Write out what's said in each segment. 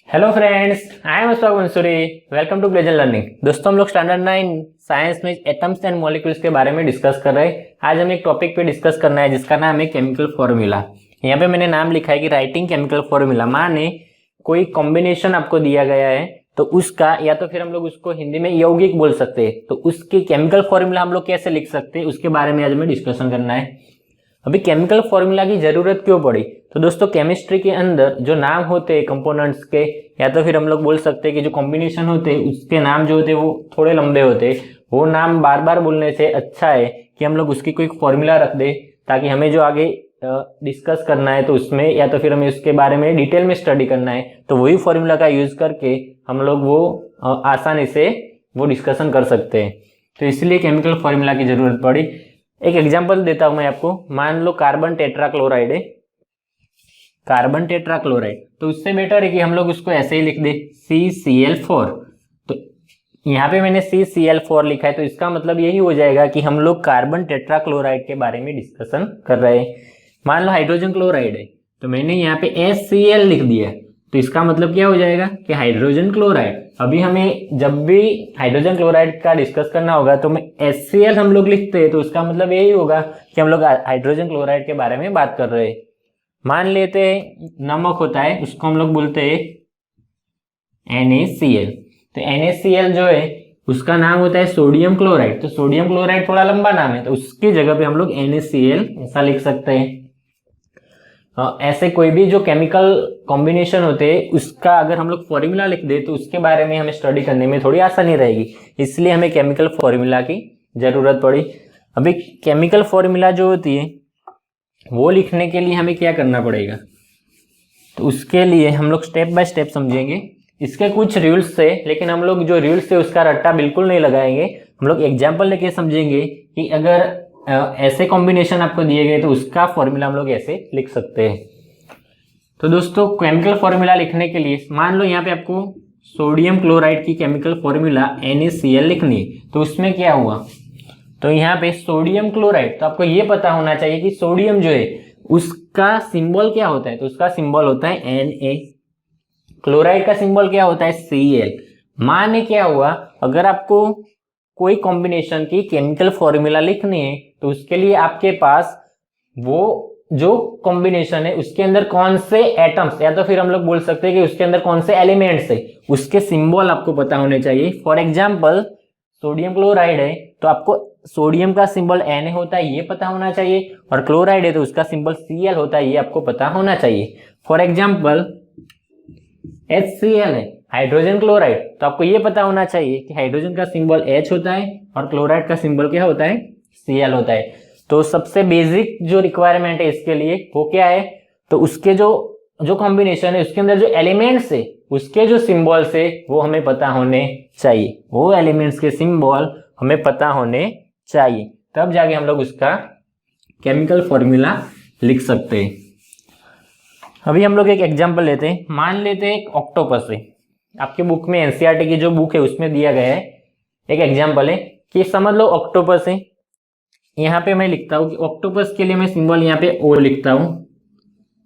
Hello friends, I am Ashok Mansuri. Welcome to pleasant learning. दोस्तों, हम लोग स्टैंडर्ड 9 साइंस में एटम्स एंड मॉलिक्यूल्स के बारे में डिस्कस कर रहे हैं। आज हमें एक टॉपिक पे डिस्कस करना है जिसका नाम है केमिकल फॉर्मूला। यहाँ पे मैंने नाम लिखा है कि राइटिंग केमिकल फॉर्मूला, माने कोई कॉम्बिनेशन आपको दिया गया है तो उसका, या तो फिर हम लोग उसको हिंदी में यौगिक बोल सकते हैं, तो उसकी केमिकल फॉर्मूला हम लोग कैसे लिख सकते हैं उसके बारे में आज हमें डिस्कशन करना है। अभी केमिकल फॉर्मूला की जरूरत क्यों पड़ी? तो दोस्तों, केमिस्ट्री के अंदर जो नाम होते हैं कंपोनेंट्स के, या तो फिर हम लोग बोल सकते हैं कि जो कॉम्बिनेशन होते हैं उसके नाम जो होते हैं वो थोड़े लंबे होते हैं। वो नाम बार बार बोलने से अच्छा है कि हम लोग उसकी कोई फॉर्मूला रख दे, ताकि हमें जो आगे डिस्कस करना है तो उसमें, या तो फिर हमें उसके बारे में डिटेल में स्टडी करना है, तो वही फॉर्मूला का यूज करके हम लोग वो आसानी से वो डिस्कशन कर सकते हैं। तो इसलिए केमिकल फॉर्मूला की जरूरत पड़ी। एक एग्जांपल देता हूं मैं आपको। मान लो कार्बन टेट्राक्लोराइड है, कार्बन टेट्राक्लोराइड, तो उससे बेटर है कि हम लोग उसको ऐसे ही लिख दे CCl4। तो यहाँ पे मैंने CCl4 लिखा है, तो इसका मतलब यही हो जाएगा कि हम लोग कार्बन टेट्राक्लोराइड के बारे में डिस्कशन कर रहे हैं। मान लो हाइड्रोजन क्लोराइड है, तो मैंने यहाँ पे HCl लिख दिया, तो इसका मतलब क्या हो जाएगा कि हाइड्रोजन क्लोराइड। अभी हमें जब भी हाइड्रोजन क्लोराइड का डिस्कस करना होगा तो मैं HCl हम लोग लिखते हैं, तो इसका मतलब यही होगा कि हम लोग हाइड्रोजन क्लोराइड के बारे में बात कर रहे हैं। मान लेते हैं नमक होता है, उसको हम लोग बोलते हैं NaCl। तो NaCl जो है उसका नाम होता है सोडियम क्लोराइड। तो सोडियम क्लोराइड थोड़ा लंबा नाम है, तो उसकी जगह पे हम लोग NaCl ऐसा लिख सकते हैं। ऐसे कोई भी जो केमिकल कॉम्बिनेशन होते हैं उसका अगर हम लोग फॉर्मूला लिख दे तो उसके बारे में हमें स्टडी करने में थोड़ी आसानी रहेगी, इसलिए हमें केमिकल फॉर्मूला की जरूरत पड़ी। अभी केमिकल फॉर्मूला जो होती है वो लिखने के लिए हमें क्या करना पड़ेगा, तो उसके लिए हम लोग स्टेप बाय स्टेप समझेंगे। इसके कुछ रूल्स है, लेकिन हम लोग जो रूल्स है उसका रट्टा बिल्कुल नहीं लगाएंगे। हम लोग एग्जाम्पल लेके समझेंगे कि अगर ऐसे कॉम्बिनेशन आपको दिए गए तो उसका फॉर्मूला हम लोग ऐसे लिख सकते हैं। तो दोस्तों, केमिकल फॉर्मूला लिखने के लिए मान लो यहाँ पे आपको सोडियम क्लोराइड की केमिकल फॉर्मूला NaCl लिखनी है, तो उसमें क्या हुआ, तो यहाँ पे सोडियम क्लोराइड, तो आपको ये पता होना चाहिए कि सोडियम जो है उसका सिंबल क्या होता है, तो उसका सिंबल होता है Na। क्लोराइड का सिंबल क्या होता है Cl। माने क्या हुआ, अगर आपको कोई कॉम्बिनेशन की केमिकल फॉर्मूला लिखनी है तो उसके लिए आपके पास वो जो कॉम्बिनेशन है उसके अंदर कौन से एटम्स, या तो फिर हम लोग बोल सकते हैं कि उसके अंदर कौन से एलिमेंट्स है, उसके सिंबल आपको पता होने चाहिए। फॉर एग्जाम्पल, सोडियम क्लोराइड है तो आपको सोडियम का सिंबल Na होता है ये पता होना चाहिए, और क्लोराइड है तो उसका सिंबल Cl होता है ये आपको पता होना चाहिए। फॉर एग्जाम्पल, HCl है हाइड्रोजन क्लोराइड, तो आपको ये पता होना चाहिए कि हाइड्रोजन का सिंबल H होता है और क्लोराइड का सिंबल क्या होता है, Cl होता है। तो सबसे बेसिक जो रिक्वायरमेंट है इसके लिए वो क्या है, तो उसके जो जो कॉम्बिनेशन है उसके अंदर जो एलिमेंट्स है उसके जो सिंबल्स है वो हमें पता होने चाहिए, वो एलिमेंट्स के सिंबल हमें पता होने चाहिए, तब जाके हम लोग उसका केमिकल फॉर्मूला लिख सकते हैं। अभी हम लोग एक एग्जांपल लेते हैं। मान लेते हैं एक ऑक्टोपस है, आपके बुक में NCERT की जो बुक है उसमें दिया गया है। एक एग्जांपल है कि समझ लो ऑक्टोपस है, यहाँ पे मैं लिखता हूँ कि ऑक्टोपस के लिए मैं सिंबल यहाँ पे O लिखता हूँ,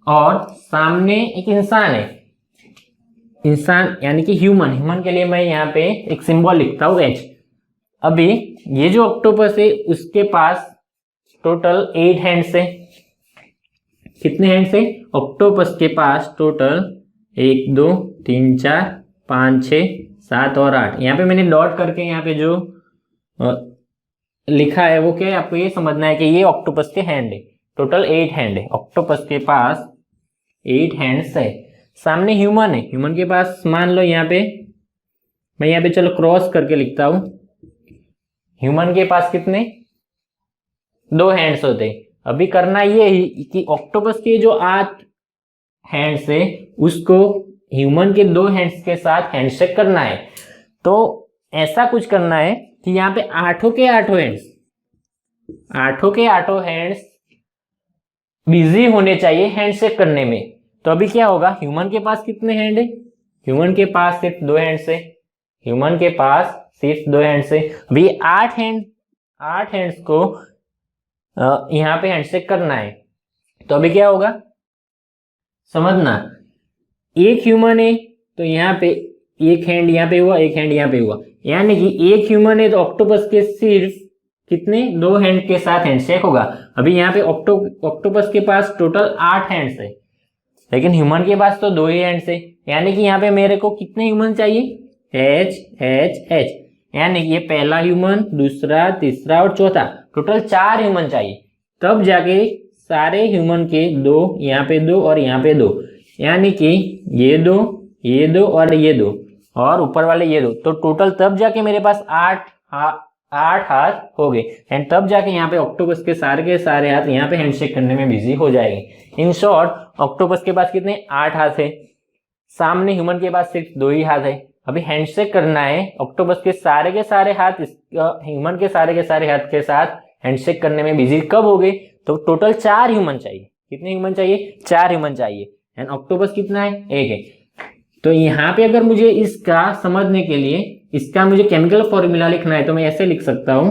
और सामने एक इंसान है, इंसान यानी कि ह्यूमन, ह्यूमन के लिए मैं यहाँ पे एक सिंबल लिखता हूँ H। अभी ये जो ऑक्टोपस है उसके पास टोटल 8 हैंड्स है। कितने हैंड्स है ऑक्टोपस के पास? टोटल 1 2 3 4 5 6 7 और 8। यहाँ पे मैंने डॉट करके यहाँ पे जो लिखा है वो क्या है, आपको ये समझना है कि ये ऑक्टोपस के हैंड है। टोटल 8 हैंड है, ऑक्टोपस के पास 8 हैंड्स है। सामने ह्यूमन है, ह्यूमन के पास मान लो यहाँ पे, मैं यहाँ पे चलो क्रॉस करके लिखता हूं, ह्यूमन के पास कितने? 2 हैंड्स होते हैं। अभी करना ये ही कि ऑक्टोपस के जो 8 हैंड्स है उसको ह्यूमन के 2 हैंड्स के साथ हैंडशेक करना है। तो ऐसा कुछ करना है कि यहाँ पे 8 के 8 हैंड्स, 8 के 8 हैंड्स बिजी होने चाहिए हैंडशेक करने में। तो अभी क्या होगा, ह्यूमन के पास कितने हैंड है? ह्यूमन के पास सिर्फ 2 हैंड्स है, ह्यूमन के पास सिर्फ 2 हैंड्स है। अभी 8 हैंड्स को यहाँ पे हैंडशेक करना है, तो अभी क्या होगा समझना, एक ह्यूमन है तो यहाँ पे एक हैंड यहाँ पे हुआ, एक हैंड यहाँ पे हुआ, यानी कि एक ह्यूमन है तो ऑक्टोपस के सिर्फ कितने 2 हैंड के साथ हैंडशेक होगा। अभी यहाँ पे ऑक्टोपस के पास टोटल 8 हैंड्स है, लेकिन ह्यूमन के पास तो 2 ही हैंड्स है, यानी कि यहाँ पे मेरे को कितने ह्यूमन चाहिए, H, यानी कि ये पहला ह्यूमन, दूसरा, तीसरा और चौथा, टोटल 4 ह्यूमन चाहिए, तब जाके सारे ह्यूमन के 2, यहाँ पे 2 और यहाँ पे 2, यानी कि ये 2, ये 2 और ये 2 और ऊपर वाले ये 2, तो टोटल तब जाके मेरे पास 8 हाथ हो गए, एंड तब जाके यहाँ पे ऑक्टोपस के सारे हाथ यहाँ पे हैंडशेक करने में बिजी हो जाएंगे। इन शॉर्ट ऑक्टोपस के पास कितने 8 हाथ है, सामने ह्यूमन के पास सिर्फ 2 ही हाथ है। अभी हैंडशेक करना है, ऑक्टोपस के सारे हाथ ह्यूमन के सारे हाथ के साथ हैंडशेक करने में बिजी कब हो गए, तो टोटल 4 ह्यूमन चाहिए। कितने ह्यूमन चाहिए, 4 ह्यूमन चाहिए, एंड ऑक्टोपस कितना है, 1 है। तो यहाँ पे अगर मुझे इसका समझने के लिए इसका मुझे केमिकल फॉर्मूला लिखना है तो मैं ऐसे लिख सकता हूं,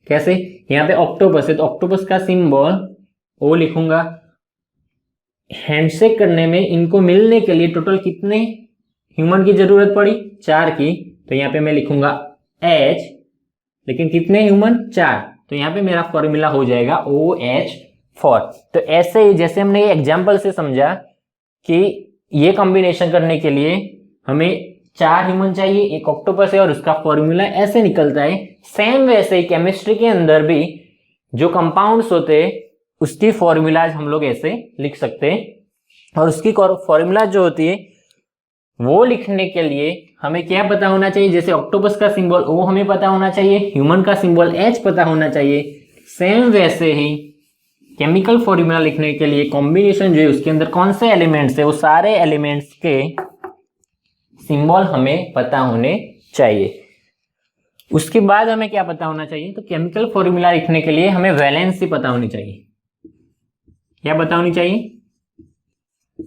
कैसे, यहाँ पे ऑक्टोपस है तो ऑक्टोपस का सिंबल O लिखूंगा। हैंडशेक करने में इनको मिलने के लिए टोटल कितने ह्यूमन की जरूरत पड़ी, 4 की, तो यहाँ पे मैं लिखूंगा H, लेकिन कितने ह्यूमन, 4, तो यहाँ पे मेरा फॉर्मूला हो जाएगा OH4। तो ऐसे ही जैसे हमने एग्जाम्पल से समझा कि ये कॉम्बिनेशन करने के लिए हमें 4 ह्यूमन चाहिए, एक ऑक्टोपस है और उसका फॉर्मूला ऐसे निकलता है, सेम वैसे ही केमिस्ट्री के अंदर भी जो कंपाउंड्स होते हैं उसकी फॉर्मूलाज हम लोग ऐसे लिख सकते हैं, और उसकी फॉर्मूला जो होती है वो लिखने के लिए हमें क्या पता होना चाहिए, जैसे ऑक्टोपस का सिंबल O हमें पता होना चाहिए, ह्यूमन का सिंबल H पता होना चाहिए, सेम वैसे ही केमिकल फॉर्मूला लिखने के लिए कॉम्बिनेशन जो है उसके अंदर कौन से एलिमेंट्स है वो सारे एलिमेंट्स के सिंबल हमें पता होने चाहिए। उसके बाद हमें क्या पता होना चाहिए, तो केमिकल फॉर्मूला लिखने के लिए हमें वैलेंसी पता होनी चाहिए। क्या पता होनी चाहिए,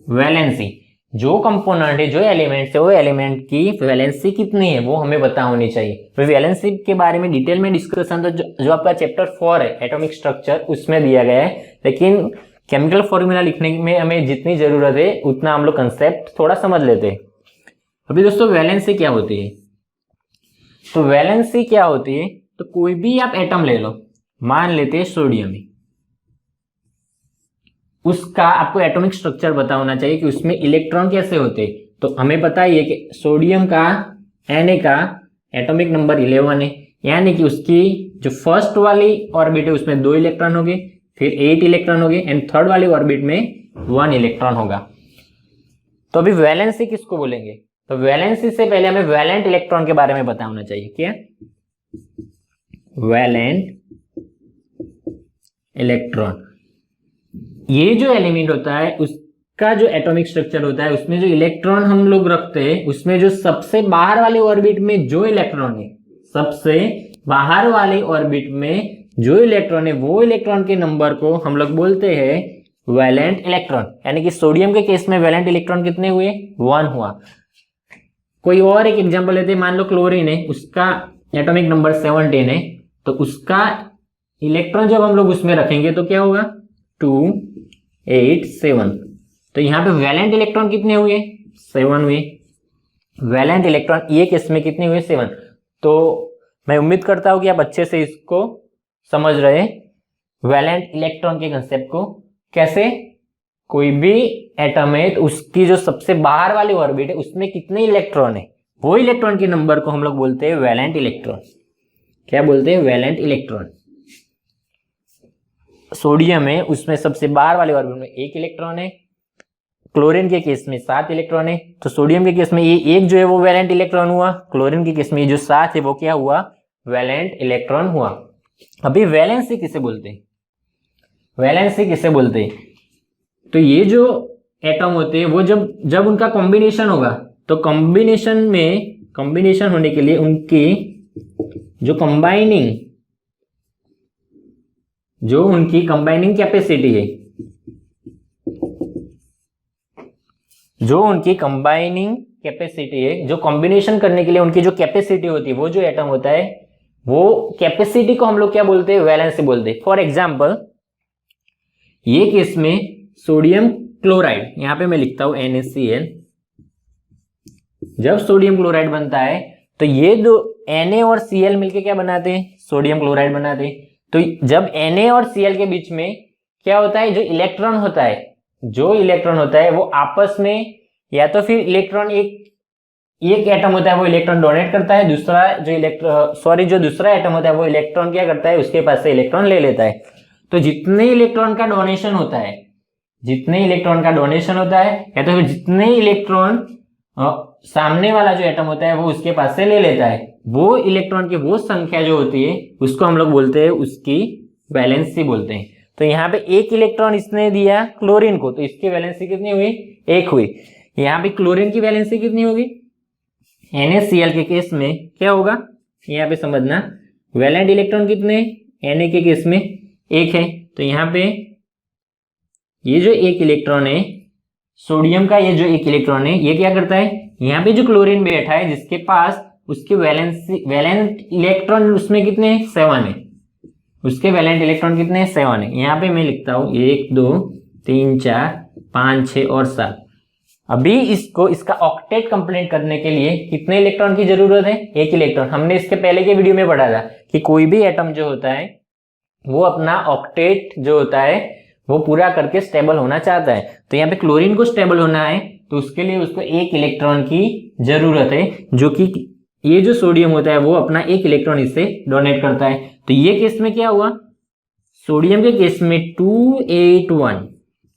वैलेंसी, जो कंपोनेंट है, जो एलिमेंट्स है, वो एलिमेंट की वैलेंसी कितनी है वो हमें पता होनी चाहिए। तो वैलेंसी के बारे में डिटेल में डिस्कशन तो जो आपका चैप्टर 4 है एटॉमिक स्ट्रक्चर उसमें दिया गया है, लेकिन केमिकल फॉर्मूला लिखने में हमें जितनी जरूरत है उतना हम लोग कंसेप्ट थोड़ा समझ लेते हैं। अभी दोस्तों वैलेंसी क्या होती है, तो वैलेंसी क्या होती है, तो कोई भी आप एटम ले लो, मान लेते हैं सोडियम, उसका आपको एटॉमिक स्ट्रक्चर पता होना चाहिए कि उसमें इलेक्ट्रॉन कैसे होते हैं। तो हमें पता ही है कि सोडियम का Na का एटॉमिक नंबर 11 है, यानी कि उसकी जो फर्स्ट वाली ऑर्बिट है उसमें 2 इलेक्ट्रॉन हो गए, फिर 8 इलेक्ट्रॉन हो गए, एंड थर्ड वाली ऑर्बिट में 1 इलेक्ट्रॉन होगा। तो अभी वैलेंसी किसको बोलेंगे, तो वैलेंसी से पहले हमें वैलेंट इलेक्ट्रॉन के बारे में पता होना चाहिए। क्या, वैलेंट इलेक्ट्रॉन, ये जो एलिमेंट होता है उसका जो एटॉमिक स्ट्रक्चर होता है उसमें जो इलेक्ट्रॉन हम लोग रखते हैं उसमें जो सबसे बाहर वाली ऑर्बिट में जो इलेक्ट्रॉन है, सबसे बाहर वाली ऑर्बिट में जो इलेक्ट्रॉन है वो इलेक्ट्रॉन के नंबर को हम लोग बोलते हैं वैलेंट इलेक्ट्रॉन। यानी कि सोडियम के केस में वैलेंट इलेक्ट्रॉन कितने हुए, 1 हुआ। कोई और एक एग्जांपल लेते हैं, मान लो क्लोरीन है, उसका एटॉमिक नंबर 17 है, तो उसका इलेक्ट्रॉन जब हम लोग उसमें रखेंगे तो क्या होगा, 2 8 7, तो यहाँ पे वैलेंट इलेक्ट्रॉन कितने हुए, 7 हुए। वैलेंट इलेक्ट्रॉन ये केस में कितने हुए, 7। तो मैं उम्मीद करता हूं कि आप अच्छे से इसको समझ रहे वैलेंट इलेक्ट्रॉन के कंसेप्ट को। कैसे, कोई भी एटम है तो उसकी जो सबसे बाहर वाली ऑर्बिट है उसमें कितने इलेक्ट्रॉन है, वो इलेक्ट्रॉन के नंबर को हम लोग बोलते हैं वैलेंट इलेक्ट्रॉन। क्या बोलते हैं, वैलेंट इलेक्ट्रॉन। सोडियम है उसमें सबसे बाहर वाले ऑर्बिट में 1 इलेक्ट्रॉन है, क्लोरीन के केस में 7 इलेक्ट्रॉन है। तो सोडियम के केस में ये 1 जो है वो वैलेंट इलेक्ट्रॉन हुआ, क्लोरीन के केस में ये जो 7 है वो क्या हुआ, वैलेंट इलेक्ट्रॉन हुआ। अभी वैलेंसी किसे बोलते हैं, वैलेंसी किसे बोलते हैं, तो ये जो एटम होते हैं वो जब उनका कॉम्बिनेशन होगा, तो कॉम्बिनेशन होने के लिए उनकी जो उनकी कंबाइनिंग कैपेसिटी है, जो कॉम्बिनेशन करने के लिए उनकी जो कैपेसिटी होती है, वो जो एटम होता है वो कैपेसिटी को हम लोग क्या बोलते हैं, वैलेंसी बोलते हैं। फॉर एग्जाम्पल ये केस में सोडियम क्लोराइड, यहां पे मैं लिखता हूं NaCl, जब सोडियम क्लोराइड बनता है तो ये दो Na और Cl मिलके क्या बनाते हैं, सोडियम क्लोराइड बनाते हैं। तो जब Na और Cl के बीच में क्या होता है, जो इलेक्ट्रॉन होता है वो आपस में, या तो फिर इलेक्ट्रॉन एक एटम होता है वो इलेक्ट्रॉन डोनेट करता है, जो दूसरा एटम होता है वो इलेक्ट्रॉन क्या करता है, उसके पास से इलेक्ट्रॉन ले लेता है। तो जितने इलेक्ट्रॉन का डोनेशन होता है या तो फिर जितने इलेक्ट्रॉन सामने वाला जो एटम होता है वो उसके पास से ले लेता है, वो इलेक्ट्रॉन की वो संख्या जो होती है उसको हम लोग बोलते हैं, उसकी वैलेंसी बोलते हैं। तो यहाँ पे एक इलेक्ट्रॉन इसने दिया क्लोरीन को, तो इसकी वैलेंसी कितनी हुई, 1 हुई। यहाँ पे क्लोरीन की वैलेंसी कितनी होगी, NaCl के केस में क्या होगा, यहाँ पे समझना, वैलेंट इलेक्ट्रॉन कितने, Na के केस में 1 है। तो यहाँ पे ये जो एक इलेक्ट्रॉन है सोडियम का, ये जो एक इलेक्ट्रॉन है ये क्या करता है, यहाँ पे जो क्लोरीन बैठा है जिसके पास उसके वैलेंट इलेक्ट्रॉन उसमें कितने, 7 है, उसके वैलेंट इलेक्ट्रॉन कितने, 7 है। यहाँ पे मैं लिखता हूँ 1 2 3 4 5 6 और 7। अभी इसका ऑक्टेट कंप्लीट करने के लिए कितने इलेक्ट्रॉन की जरूरत है, 1 इलेक्ट्रॉन। हमने इसके पहले के वीडियो में पढ़ा था कि कोई भी एटम जो होता है वो अपना ऑक्टेट जो होता है वो पूरा करके स्टेबल होना चाहता है। तो यहाँ पे क्लोरीन को स्टेबल होना है तो उसके लिए उसको 1 इलेक्ट्रॉन की जरूरत है, जो कि ये जो सोडियम होता है वो अपना 1 इलेक्ट्रॉन इससे डोनेट करता है। तो ये केस में क्या हुआ, सोडियम के केस में 281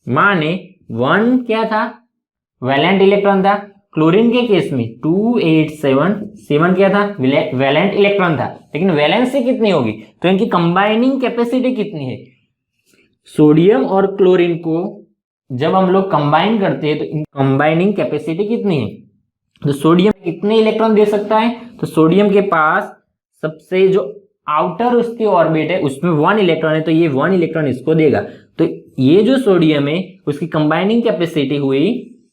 माने 1 क्या था, वैलेंट इलेक्ट्रॉन था। क्लोरीन के केस में 287 क्या था, वैलेंट इलेक्ट्रॉन था। लेकिन वैलेंसी कितनी होगी, तो इनकी कंबाइनिंग कैपेसिटी कितनी है, सोडियम और क्लोरीन को जब हम लोग कंबाइन करते हैं तो कंबाइनिंग कैपेसिटी कितनी है। तो सोडियम कितने इलेक्ट्रॉन दे सकता है, तो सोडियम के पास सबसे जो आउटर उसकी ऑर्बिट है उसमें 1 इलेक्ट्रॉन है, तो ये 1 इलेक्ट्रॉन इसको देगा। तो ये जो सोडियम है उसकी कंबाइनिंग कैपेसिटी हुई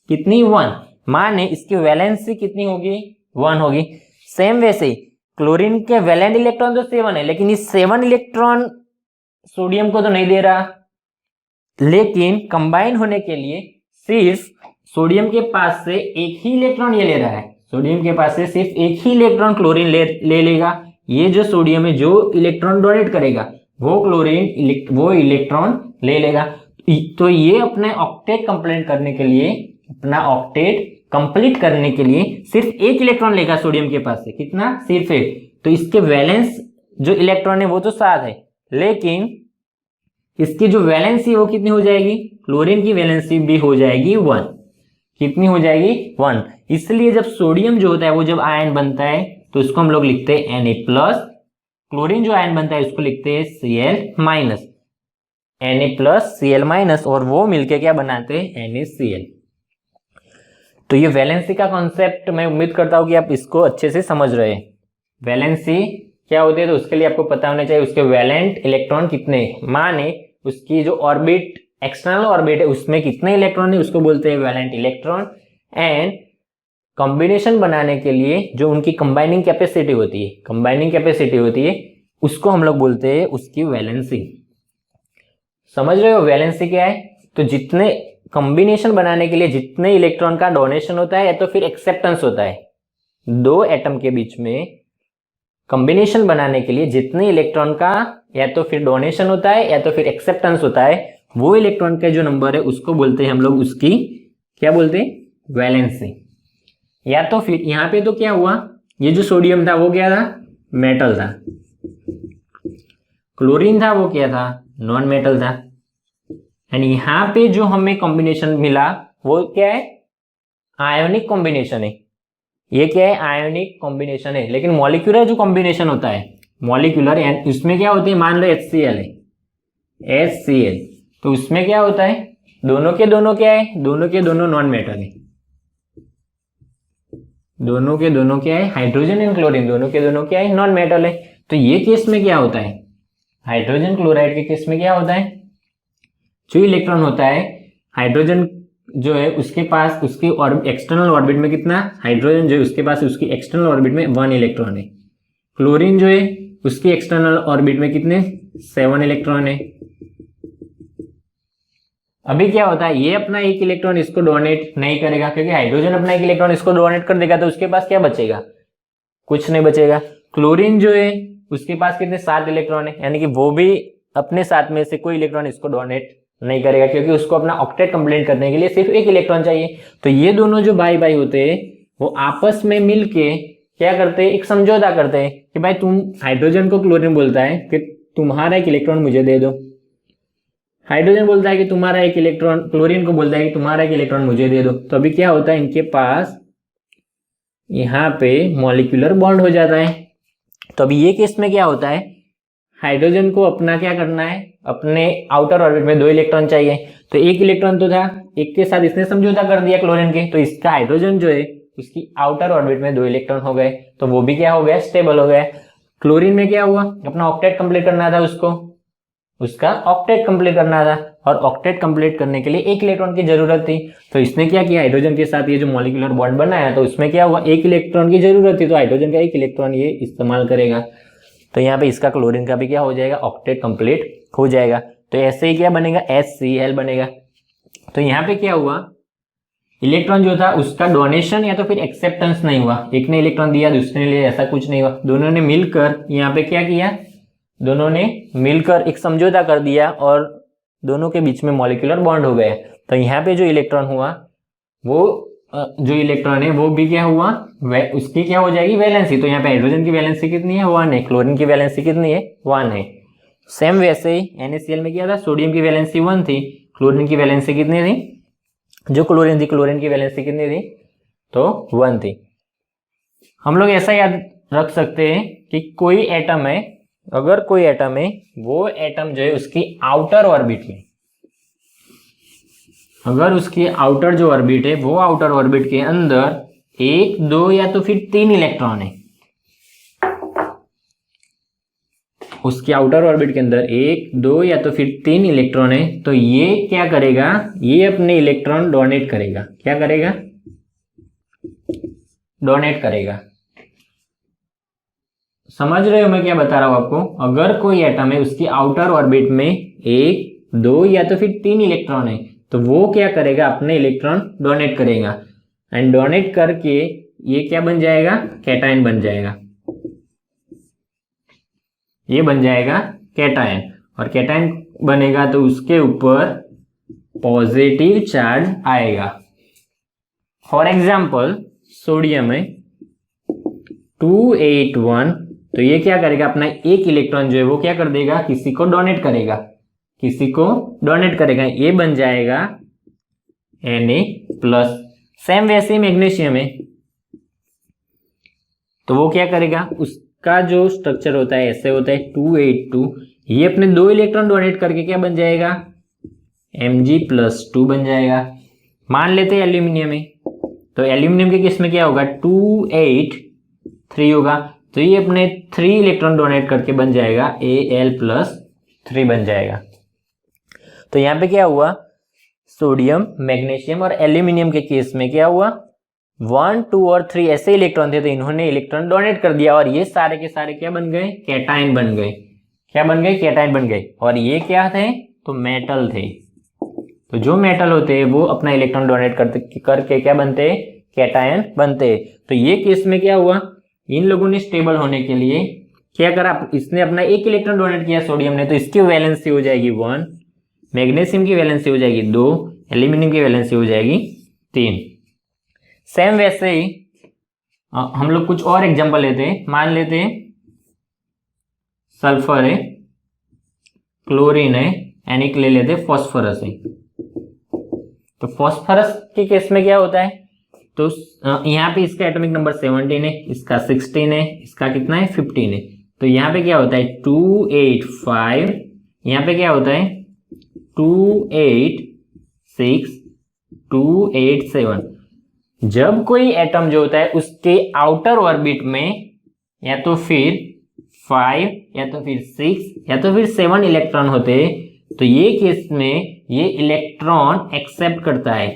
कितनी, 1, माने इसकी वैलेंसी कितनी होगी, 1 होगी। सेम वैसे क्लोरीन के वैलेंट इलेक्ट्रॉन तो 7 है, लेकिन ये 7 इलेक्ट्रॉन सोडियम को तो नहीं दे रहा, लेकिन कंबाइन होने के लिए सिर्फ सोडियम के पास से एक ही इलेक्ट्रॉन ये ले रहा है, सोडियम के पास से सिर्फ एक ही इलेक्ट्रॉन क्लोरीन ले लेगा। ये जो सोडियम है जो इलेक्ट्रॉन डोनेट करेगा वो क्लोरीन वो इलेक्ट्रॉन ले लेगा। तो ये अपने ऑक्टेट कंप्लीट करने के लिए सिर्फ एक इलेक्ट्रॉन लेगा सोडियम के पास से, कितना, सिर्फ 1। तो इसके वैलेंस जो इलेक्ट्रॉन है वो तो 7 है, लेकिन इसकी जो वैलेंसी वो कितनी हो जाएगी, क्लोरीन की वैलेंसी भी हो जाएगी 1। कितनी हो जाएगी, 1। इसलिए जब सोडियम जो होता है वो जब आयन बनता है तो उसको हम लोग लिखते हैं Na+, क्लोरीन जो आयन बनता है उसको लिखते हैं Cl-, Na+Cl-, और वो मिलके क्या बनाते हैं, NaCl। तो ये वैलेंसी का कॉन्सेप्ट मैं उम्मीद करता हूं कि आप इसको अच्छे से समझ रहे हैं। वैलेंसी क्या होती है तो उसके लिए आपको पता होना चाहिए उसके वैलेंट इलेक्ट्रॉन कितने, माने उसकी जो ऑर्बिट, एक्सटर्नल ऑर्बिट है उसमें कितने इलेक्ट्रॉन है उसको बोलते हैं वैलेंट इलेक्ट्रॉन। एंड कॉम्बिनेशन बनाने के लिए जो उनकी कंबाइनिंग कैपेसिटी होती है उसको हम लोग बोलते हैं उसकी वैलेंसी। समझ रहे हो वैलेंसी क्या है, तो जितने कॉम्बिनेशन बनाने के लिए जितने इलेक्ट्रॉन का डोनेशन होता है या तो फिर एक्सेप्टेंस होता है, दो एटम के बीच में कॉम्बिनेशन बनाने के लिए जितने इलेक्ट्रॉन का या तो फिर डोनेशन होता है या तो फिर एक्सेप्टेंस होता है, वो इलेक्ट्रॉन का जो नंबर है उसको बोलते हैं हम लोग उसकी क्या बोलते हैं, वैलेंसी। या तो फिर यहाँ पे तो क्या हुआ, ये जो सोडियम था वो क्या था, मेटल था, क्लोरीन था वो क्या था, नॉन मेटल था। एंड यहाँ पे जो हमें कॉम्बिनेशन मिला वो क्या है, आयोनिक कॉम्बिनेशन है। ये क्या है, आयोनिक कॉम्बिनेशन है। लेकिन मॉलिक्यूलर जो कॉम्बिनेशन होता है, मॉलिक्यूलर इसमें क्या होती है, मान लो HCl है, HCl, तो उसमें क्या होता है, दोनों के दोनों क्या है, दोनों के दोनों नॉन मेटल है, दोनों के दोनों क्या है, हाइड्रोजन एंड क्लोरीन दोनों के दोनों क्या है, नॉन मेटल है। तो ये केस में क्या होता है, हाइड्रोजन क्लोराइड के केस में क्या होता है, जो इलेक्ट्रॉन होता है हाइड्रोजन जो है उसके पास उसकी एक्सटर्नल ऑर्बिट में कितना, हाइड्रोजन जो है उसके पास उसकी एक्सटर्नल ऑर्बिट में 1 इलेक्ट्रॉन है, क्लोरीन जो है उसकी एक्सटर्नल ऑर्बिट में कितने, 7 इलेक्ट्रॉन है। अभी क्या होता है, ये अपना एक इलेक्ट्रॉन इसको डोनेट नहीं करेगा, क्योंकि हाइड्रोजन अपना एक इलेक्ट्रॉन इसको डोनेट कर देगा, तो उसके पास क्या बचेगा, कुछ नहीं बचेगा। क्लोरीन जो है उसके पास कितने 7 इलेक्ट्रॉन है, यानी कि वो भी अपने साथ में से कोई इलेक्ट्रॉन इसको डोनेट नहीं करेगा, क्योंकि उसको अपना ऑक्टेट कंप्लीट करने के लिए सिर्फ एक इलेक्ट्रॉन चाहिए। तो ये दोनों जो भाई भाई होते हैं वो आपस में मिलके क्या करते हैं, एक समझौता करते हैं कि भाई तुम, हाइड्रोजन को क्लोरीन बोलता है कि तुम्हारा एक इलेक्ट्रॉन मुझे दे दो, हाइड्रोजन बोलता है कि तुम्हारा एक इलेक्ट्रॉन, क्लोरीन को बोलता है कि तुम्हारा एक इलेक्ट्रॉन मुझे दे दो। तो अभी क्या होता है, इनके पास यहाँ पे मॉलिक्यूलर बॉन्ड हो जाता है। तो अभी ये केस में क्या होता है, हाइड्रोजन को अपना क्या करना है, अपने आउटर ऑर्बिट में 2 इलेक्ट्रॉन चाहिए। तो एक इलेक्ट्रॉन तो था, एक के साथ इसने समझौता कर दिया क्लोरीन के, तो इसका हाइड्रोजन जो है उसकी आउटर ऑर्बिट में 2 इलेक्ट्रॉन हो गए, तो वो भी क्या हो गया, स्टेबल हो गया। क्लोरीन में क्या हुआ, अपना ऑक्टेट कंप्लीट करना था उसको, उसका ऑक्टेट कंप्लीट करना था, और ऑक्टेट कंप्लीट करने के लिए एक इलेक्ट्रॉन की जरूरत थी। तो इसने क्या किया, हाइड्रोजन के साथ ये जो मॉलिक्यूलर बॉन्ड बनाया, तो उसमें क्या हुआ, एक इलेक्ट्रॉन की जरूरत थी, तो हाइड्रोजन का एक इलेक्ट्रॉन ये इस्तेमाल करेगा। तो यहाँ पे इसका क्लोरीन का भी क्या हो जाएगा, ऑक्टेट कंप्लीट हो जाएगा। तो ऐसे ही क्या बनेगा, HCl बनेगा। तो यहाँ पे क्या हुआ, इलेक्ट्रॉन जो था उसका डोनेशन या तो फिर एक्सेप्टेंस नहीं हुआ, एक ने इलेक्ट्रॉन दिया दूसरे ने लिया, ऐसा कुछ नहीं हुआ। दोनों ने मिलकर यहाँ पे क्या किया, दोनों ने मिलकर एक समझौता कर दिया और दोनों के बीच में मॉलिक्यूलर बॉन्ड हो गया। तो यहाँ पे जो इलेक्ट्रॉन हुआ, वो जो इलेक्ट्रॉन है वो भी क्या हुआ, उसकी क्या हो जाएगी, वैलेंसी। तो यहाँ पे हाइड्रोजन की वैलेंसी कितनी है, 1 है, क्लोरीन की वैलेंसी कितनी है, 1 है। सेम वैसे ही NaCl में क्या था, सोडियम की वैलेंसी 1 थी, क्लोरीन की वैलेंसी कितनी थी, जो क्लोरीन थी, क्लोरीन की वैलेंसी कितनी थी, तो 1 थी। हम लोग ऐसा याद रख सकते हैं कि कोई एटम है, अगर कोई एटम है, वो एटम जो है उसकी आउटर ऑर्बिट में, अगर उसकी आउटर जो ऑर्बिट है, वो आउटर ऑर्बिट के अंदर 1, 2 या तो फिर 3 इलेक्ट्रॉन है, उसकी आउटर ऑर्बिट के अंदर 1, 2 या तो फिर 3 इलेक्ट्रॉन है, तो ये क्या करेगा, ये अपने इलेक्ट्रॉन डोनेट करेगा। क्या करेगा, डोनेट करेगा। समझ रहे हो मैं क्या बता रहा हूं आपको, अगर कोई एटम है उसकी आउटर ऑर्बिट में 1, 2 या तो फिर 3 इलेक्ट्रॉन है, तो वो क्या करेगा, अपने इलेक्ट्रॉन डोनेट करेगा, एंड डोनेट करके ये क्या बन जाएगा, कैटायन बन जाएगा, ये बन जाएगा कैटायन। और कैटायन बनेगा तो उसके ऊपर पॉजिटिव चार्ज आएगा। फॉर एग्जाम्पल सोडियम है 281, तो ये क्या करेगा, अपना एक इलेक्ट्रॉन जो है वो क्या कर देगा, किसी को डोनेट करेगा, किसी को डोनेट करेगा, ये बन जाएगा Na+। सेम वैसे ही मैग्नीशियम है, तो वो क्या करेगा, उसका जो स्ट्रक्चर होता है ऐसे होता है 282, ये अपने 2 इलेक्ट्रॉन डोनेट करके क्या बन जाएगा, Mg+2 बन जाएगा। मान लेते हैं एल्यूमिनियम है, तो एल्यूमिनियम के केस में क्या होगा, 283 होगा, तो ये अपने 3 इलेक्ट्रॉन डोनेट करके बन जाएगा Al+3 बन जाएगा। तो यहाँ पे क्या हुआ, सोडियम, मैग्नीशियम और एल्यूमिनियम के केस में क्या हुआ, 1, 2 और 3 ऐसे इलेक्ट्रॉन थे, तो इन्होंने इलेक्ट्रॉन डोनेट कर दिया और ये सारे के सारे क्या बन गए, कैटायन बन गए। क्या बन गए, कैटायन बन गए। और ये क्या थे, तो मेटल थे। तो जो मेटल होते हैं वो अपना इलेक्ट्रॉन डोनेट करके क्या बनते हैं, कैटायन बनते हैं। तो ये केस में क्या हुआ, इन लोगों ने स्टेबल होने के लिए क्या करा, इसने अपना एक इलेक्ट्रॉन डोनेट किया सोडियम ने, तो इसकी वैलेंसी हो जाएगी 1, मैग्नीशियम की वैलेंसी हो जाएगी 2, एल्यूमिनियम की वैलेंसी हो जाएगी 3। सेम वैसे ही हम लोग कुछ और एग्जांपल लेते हैं। मान लेते हैं सल्फर है, क्लोरीन है, एंड एक ले लेते हैं फॉस्फोरस है। तो फॉस्फोरस के केस में क्या होता है, तो यहाँ पे इसका एटॉमिक नंबर 17 है, इसका 16 है, इसका कितना है 15 है। तो यहाँ पे क्या होता है 285, यहाँ पे क्या होता है 286, 287। जब कोई एटम जो होता है उसके आउटर ऑर्बिट में या तो फिर 5 या तो फिर 6 या तो फिर 7 इलेक्ट्रॉन होते हैं, तो ये केस में ये इलेक्ट्रॉन एक्सेप्ट करता है।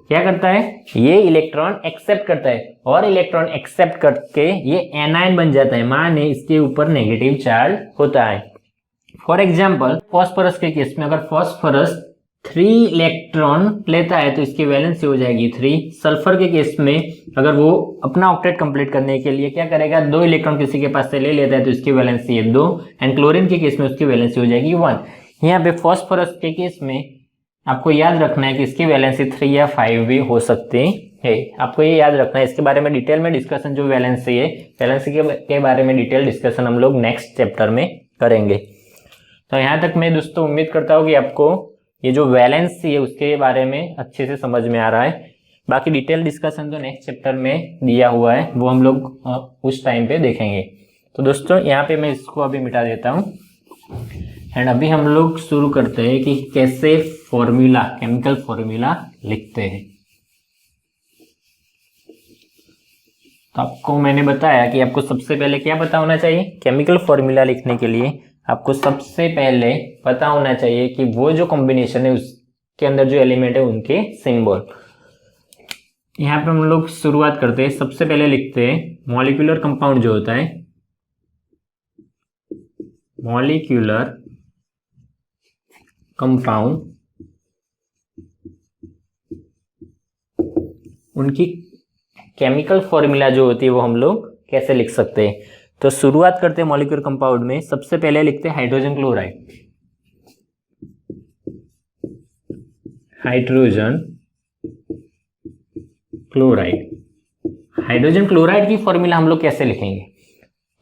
क्या करता है, ये इलेक्ट्रॉन एक्सेप्ट करता है, और इलेक्ट्रॉन एक्सेप्ट करके ये एनायन बन जाता है, माने इसके ऊपर नेगेटिव चार्ज होता है। फॉर एग्जाम्पल फॉस्फोरस के केस में अगर फॉस्फोरस 3 इलेक्ट्रॉन लेता है तो इसकी वैलेंसी हो जाएगी 3। सल्फर के केस में अगर वो अपना ऑक्टेट कंप्लीट करने के लिए क्या करेगा, 2 इलेक्ट्रॉन किसी के पास से ले लेता है तो इसकी वैलेंसी है 2। एंड क्लोरीन के केस में उसकी वैलेंसी हो जाएगी 1। यहाँ पे फॉस्फोरस के केस में आपको याद रखना है कि इसकी वैलेंसी 3 या 5 भी हो सकती है। आपको ये याद रखना है। इसके बारे में डिटेल में डिस्कशन, जो वैलेंसी है, वैलेंसी के बारे में डिटेल डिस्कशन हम लोग नेक्स्ट चैप्टर में करेंगे। तो यहाँ तक मैं दोस्तों उम्मीद करता हूँ कि आपको ये जो वैलेंसी है उसके बारे में अच्छे से समझ में आ रहा है। बाकी डिटेल डिस्कशन तो नेक्स्ट चैप्टर में दिया हुआ है, वो हम लोग उस टाइम पे देखेंगे। तो दोस्तों यहाँ पे मैं इसको अभी मिटा देता हूँ एंड अभी हम लोग शुरू करते हैं कि कैसे फॉर्मूला, केमिकल फॉर्मूला लिखते हैं। तो आपको मैंने बताया कि आपको सबसे पहले क्या पता होना चाहिए, केमिकल फॉर्मूला लिखने के लिए आपको सबसे पहले पता होना चाहिए कि वो जो कॉम्बिनेशन है उसके अंदर जो एलिमेंट है उनके सिंबल। यहाँ पे हम लोग शुरुआत करते हैं, सबसे पहले लिखते हैं मॉलिक्यूलर कंपाउंड जो होता है, मॉलिक्यूलर कंपाउंड, उनकी केमिकल फॉर्मूला जो होती है वो हम लोग कैसे लिख सकते हैं। तो शुरुआत करते हैं मॉलिक्यूलर कंपाउंड में, सबसे पहले लिखते हैं hydrogen chloride. Hydrogen chloride, hydrogen chloride की फॉर्मूला हम लोग कैसे लिखेंगे,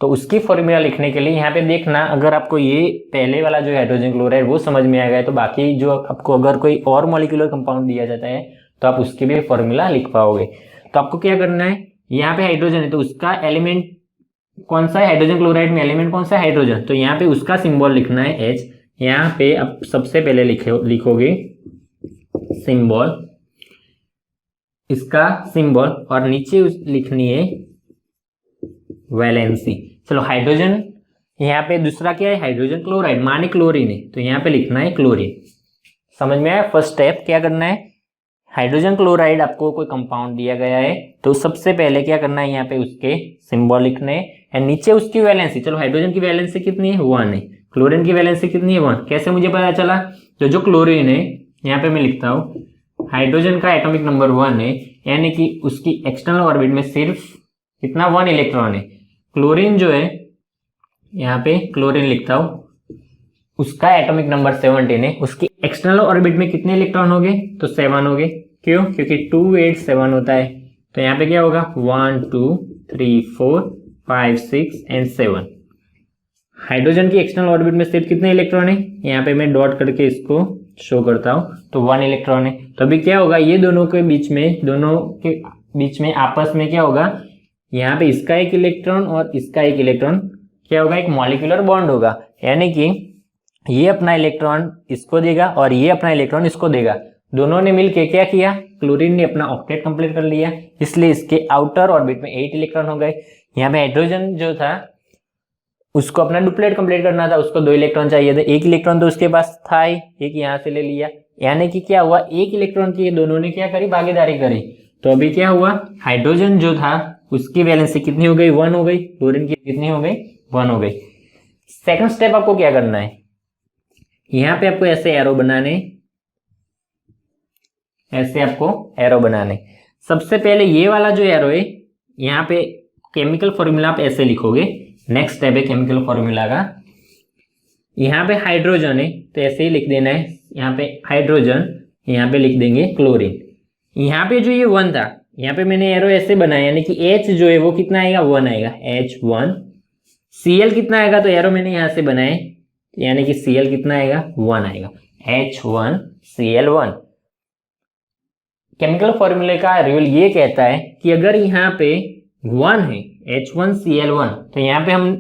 तो उसकी फॉर्मूला लिखने के लिए यहाँ पे देखना, अगर आपको ये पहले वाला जो हाइड्रोजन क्लोराइड वो समझ में आ गया तो बाकी जो आपको अगर कोई और मॉलिक्यूलर कंपाउंड दिया जाता है तो आप उसकी भी फॉर्मूला लिख पाओगे। तो आपको क्या करना है, यहाँ पे हाइड्रोजन है तो उसका एलिमेंट कौन सा है, हाइड्रोजन क्लोराइड में एलिमेंट कौन सा है, हाइड्रोजन, तो यहाँ पे उसका सिंबल लिखना है H। यहाँ पे आप सबसे पहले लिखोगे सिंबल, इसका सिंबल, और नीचे लिखनी है वैलेंसी। चलो हाइड्रोजन, यहाँ पे दूसरा क्या है, हाइड्रोजन क्लोराइड माने क्लोरीन है, तो यहाँ पे लिखना है क्लोरीन। समझ में आया। फर्स्ट स्टेप क्या करना है, हाइड्रोजन क्लोराइड आपको कोई कंपाउंड दिया गया है तो सबसे पहले क्या करना है, यहाँ पे उसके सिंबल लिखने हैं, नीचे उसकी वैलेंसी। चलो हाइड्रोजन की वैलेंसी कितनी है, 1 है, क्लोरीन की वैलेंसी कितनी है, 1। कैसे मुझे पता चला, तो जो क्लोरीन है यहाँ पे मैं लिखता हूँ हाइड्रोजन का एटॉमिक नंबर 1 है, यानी कि उसकी एक्सटर्नल ऑर्बिट में सिर्फ कितना, 1 इलेक्ट्रॉन है। क्लोरीन जो है यहाँ पे क्लोरीन लिखता हूँ, उसका एटॉमिक नंबर 17 है, उसकी एक्सटर्नल ऑर्बिट में कितने इलेक्ट्रॉन हो गए, तो 7 हो गए। क्यों, क्योंकि 2 8 7 होता है, तो यहाँ पे क्या होगा 1 2 3 4 5 6 एंड 7। हाइड्रोजन की एक्सटर्नल ऑर्बिट में सिर्फ कितने इलेक्ट्रॉन है, यहाँ पे मैं डॉट करके इसको शो करता हूँ, तो 1 इलेक्ट्रॉन है। तो अभी क्या होगा, ये दोनों के बीच में आपस में क्या होगा, यहाँ पे इसका एक इलेक्ट्रॉन और इसका एक इलेक्ट्रॉन क्या होगा, एक मॉलिक्यूलर बॉन्ड होगा, यानी कि ये अपना इलेक्ट्रॉन इसको देगा और ये अपना इलेक्ट्रॉन इसको देगा। दोनों ने मिलके क्या किया, क्लोरीन ने अपना ऑक्टेट कंप्लीट कर लिया, इसलिए इसके आउटर ऑर्बिट में 8 इलेक्ट्रॉन हो गए। यहाँ पे हाइड्रोजन जो था उसको अपना डुप्लेट कंप्लीट करना था, उसको 2 इलेक्ट्रॉन चाहिए थे, 1 इलेक्ट्रॉन तो उसके पास था ही, एक यहाँ से ले लिया, यानी कि क्या हुआ, 1 इलेक्ट्रॉन की दोनों ने क्या करी, भागीदारी करी। तो अभी क्या हुआ, हाइड्रोजन जो था उसकी वैलेंसी कितनी हो गई, 1 हो गई, क्लोरीन की कितनी हो गई, 1 हो गई। सेकंड स्टेप आपको क्या करना है, यहाँ पे आपको ऐसे एरो बनाने, ऐसे आपको एरो बनाने। सबसे पहले ये वाला जो एरो है, यहाँ पे केमिकल फॉर्मूला आप ऐसे लिखोगे। नेक्स्ट स्टेप है केमिकल फॉर्मूला का, यहाँ पे हाइड्रोजन है तो ऐसे ही लिख देना है, यहाँ पे हाइड्रोजन, यहाँ पे लिख देंगे क्लोरीन। यहाँ पे जो ये 1 था, यहाँ पे मैंने एरो ऐसे बनाया, यानी कि H जो है वो कितना आएगा, 1 आएगा, H1। Cl कितना आएगा, तो एरो मैंने यहाँ से बनाए, यानी कि Cl कितना आएगा, 1 आएगा, H1Cl1। केमिकल फॉर्मूले का रूल ये कहता है कि अगर यहाँ पे 1 है, H1Cl1, तो यहाँ पे हम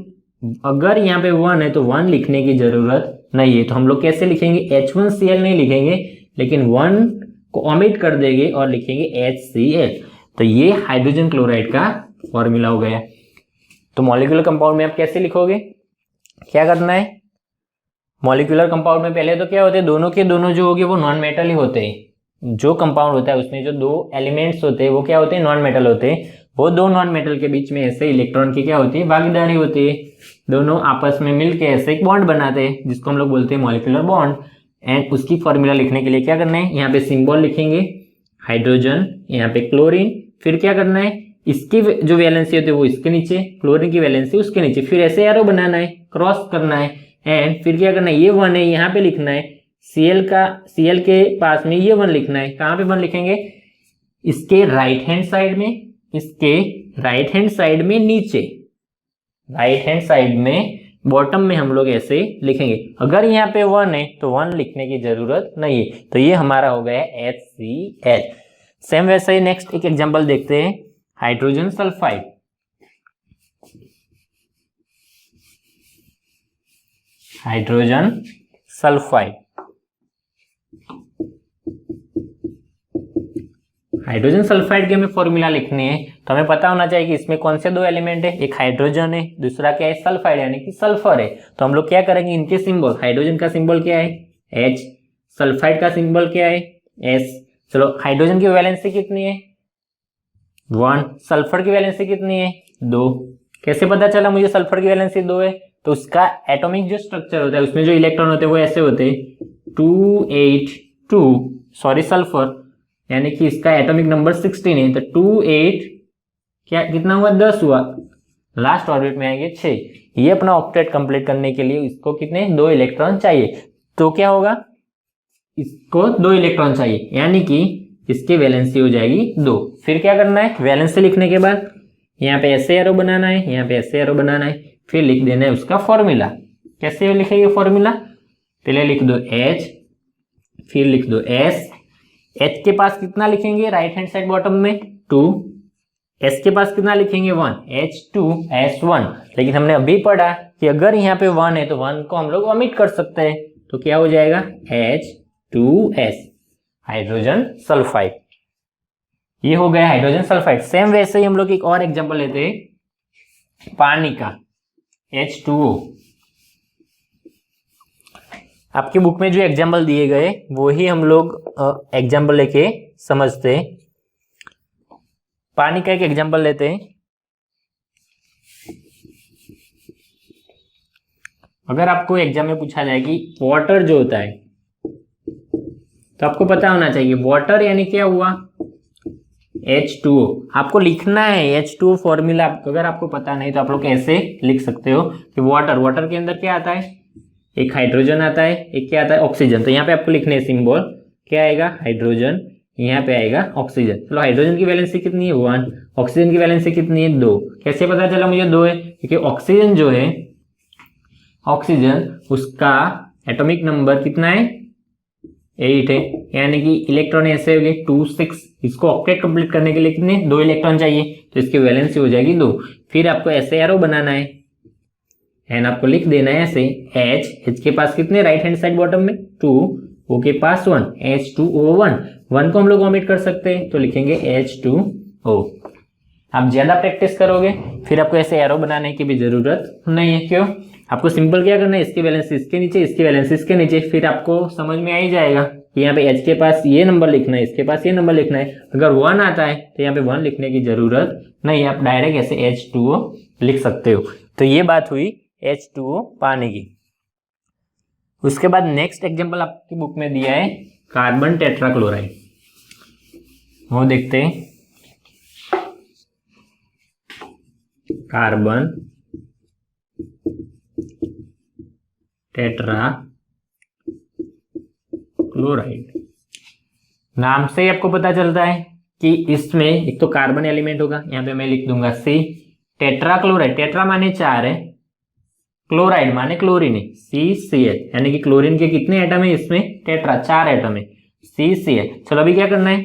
अगर यहाँ पे 1 है तो 1 लिखने की जरूरत नहीं है, तो हम लोग कैसे लिखेंगे, H1Cl नहीं लिखेंगे, लेकिन 1 को ओमिट कर देंगे और लिखेंगे HCl। तो ये हाइड्रोजन क्लोराइड का फॉर्मूला हो गया। तो मॉलिक्यूलर कंपाउंड में आप कैसे लिखोगे, क्या करना है, मॉलिक्यूलर कंपाउंड में पहले तो क्या होते हैं, दोनों के दोनों जो होंगे वो नॉन मेटल ही होते हैं। जो कंपाउंड होता है उसमें जो 2 एलिमेंट्स होते हैं वो क्या होते हैं, नॉन मेटल होते हैं। वो 2 नॉन मेटल के बीच में ऐसे इलेक्ट्रॉन की क्या होती है, भागीदारी होती है। दोनों आपस में मिलके ऐसे एक बॉन्ड बनाते हैं जिसको हम लोग बोलते हैं मॉलिक्यूलर बॉन्ड। एंड उसकी फॉर्मूला लिखने के लिए क्या करना है, यहाँ पे सिंबल लिखेंगे हाइड्रोजन, यहाँ पे क्लोरीन, फिर क्या करना है, इसकी जो वैलेंसी होती है वो इसके नीचे, क्लोरीन की वैलेंसी उसके नीचे, फिर ऐसे एरो बनाना है, क्रॉस करना है। एंड फिर क्या करना है, ये 1 है यहाँ पे लिखना है, Cl के पास में ये 1 लिखना है। कहाँ पे 1 लिखेंगे, इसके राइट हैंड साइड में, इसके राइट हैंड साइड में नीचे, राइट हैंड साइड में बॉटम में हम लोग ऐसे लिखेंगे। अगर यहाँ पे 1 है तो 1 लिखने की जरूरत नहीं है। तो ये हमारा हो गया HCl। सेम वैसे ही नेक्स्ट एक एग्जांपल देखते हैं, hydrogen sulphide. Hydrogen sulphide, hydrogen sulphide की हमें फॉर्मूला लिखनी है तो हमें पता होना चाहिए कि इसमें कौन से दो एलिमेंट है, एक हाइड्रोजन है, दूसरा क्या है, सल्फाइड यानी कि सल्फर है। तो हम लोग क्या करेंगे, इनके सिंबल, हाइड्रोजन का सिंबल क्या है H, सल्फाइड का सिंबल क्या है S। चलो हाइड्रोजन की वैलेंसी कितनी है 1, सल्फर की वैलेंसी कितनी है 2। कैसे पता चला मुझे सल्फर की वैलेंसी 2 है, तो उसका एटॉमिक जो स्ट्रक्चर होता है उसमें जो इलेक्ट्रॉन होते हैं वो ऐसे होते हैं 282, सॉरी सल्फर, यानी कि इसका एटॉमिक नंबर 16 है। तो 28 क्या कितना हुआ 10 हुआ, लास्ट ऑर्बिट में आएंगे 6। ये अपना ऑक्टेट कंप्लीट करने के लिए इसको कितने 2 इलेक्ट्रॉन चाहिए। तो क्या होगा, इसको 2 इलेक्ट्रॉन चाहिए, यानी कि इसकी वैलेंसी हो जाएगी 2। फिर क्या करना है, वैलेंसी लिखने के बाद यहाँ पे ऐसे एरो बनाना है, यहाँ पे ऐसे एरो बनाना है, फिर लिख देना है उसका फॉर्मूला। कैसे लिखेंगे फॉर्मूला, पहले लिख दो H, फिर लिख दो S। H के पास कितना लिखेंगे राइट हैंड साइड बॉटम में 2, S के पास कितना लिखेंगे 1, H2S1। लेकिन हमने अभी पढ़ा कि अगर यहाँ पे 1 है तो 1 को हम लोग ओमिट कर सकते हैं, तो क्या हो जाएगा H2S, हाइड्रोजन सल्फाइड। ये हो गया हाइड्रोजन सल्फाइड। सेम वैसे ही हम लोग एक और एग्जांपल लेते हैं पानी का, H2O। आपकी बुक में जो एग्जाम्पल दिए गए वो ही हम लोग एग्जाम्पल लेके समझते हैं। पानी का एक एग्जाम्पल लेते हैं। अगर आपको एग्जाम में पूछा जाए कि वाटर जो होता है, तो आपको पता होना चाहिए वाटर यानी क्या हुआ H2O। आपको लिखना है H2O फॉर्मूला। अगर आपको पता नहीं तो आप लोग ऐसे लिख सकते हो कि वाटर के अंदर क्या आता है, एक हाइड्रोजन आता है, एक क्या आता है ऑक्सीजन। तो यहाँ पे आपको लिखने है सिंबल, क्या आएगा हाइड्रोजन, यहाँ पे आएगा ऑक्सीजन। चलो हाइड्रोजन की वैलेंसी कितनी है 1, ऑक्सीजन की वैलेंसी कितनी है 2। कैसे पता चला मुझे 2 है, क्योंकि ऑक्सीजन जो है, ऑक्सीजन उसका एटॉमिक नंबर कितना है 8 है, यानी कि इलेक्ट्रॉन ऐसे हो गए 2 6। इसको ऑक्टेट कंप्लीट करने के लिए कितने 2 इलेक्ट्रॉन चाहिए, तो इसकी वैलेंसी हो जाएगी 2। फिर आपको ऐसे एरो बनाना है एंड आपको लिख देना है ऐसे H के पास कितने राइट हैंड साइड बॉटम में 2, O के पास 1, H2O1। 1 को हम लोग ओमिट कर सकते हैं तो लिखेंगे H2O। आप ज्यादा प्रैक्टिस करोगे फिर आपको ऐसे एरो बनाने की भी जरूरत नहीं है। क्यों, आपको सिंपल क्या करना है, इसकी वैलेंसी इसके नीचे, इसकी वैलेंसी इसके नीचे, फिर आपको समझ में आ ही जाएगा कि यहाँ पे H के पास ये नंबर लिखना है, इसके पास ये नंबर लिखना है। अगर 1 आता है तो यहाँ पे 1 लिखने की जरूरत नहीं, आप डायरेक्ट ऐसे H2O लिख सकते हो। तो ये बात हुई H2O पानी की। उसके बाद नेक्स्ट एग्जांपल आपकी बुक में दिया है कार्बन टेट्राक्लोराइड, वो देखते हैं। कार्बन टेट्राक्लोराइड नाम से ही आपको पता चलता है कि इसमें एक तो कार्बन एलिमेंट होगा, यहाँ पे मैं लिख दूंगा C। टेट्राक्लोराइड, टेट्रा माने 4 है, क्लोराइड माने क्लोरीन है, CCl, यानी कि क्लोरीन के कितने एटम है इसमें टेट्रा 4 एटम है, CCl। चलो अभी क्या करना है,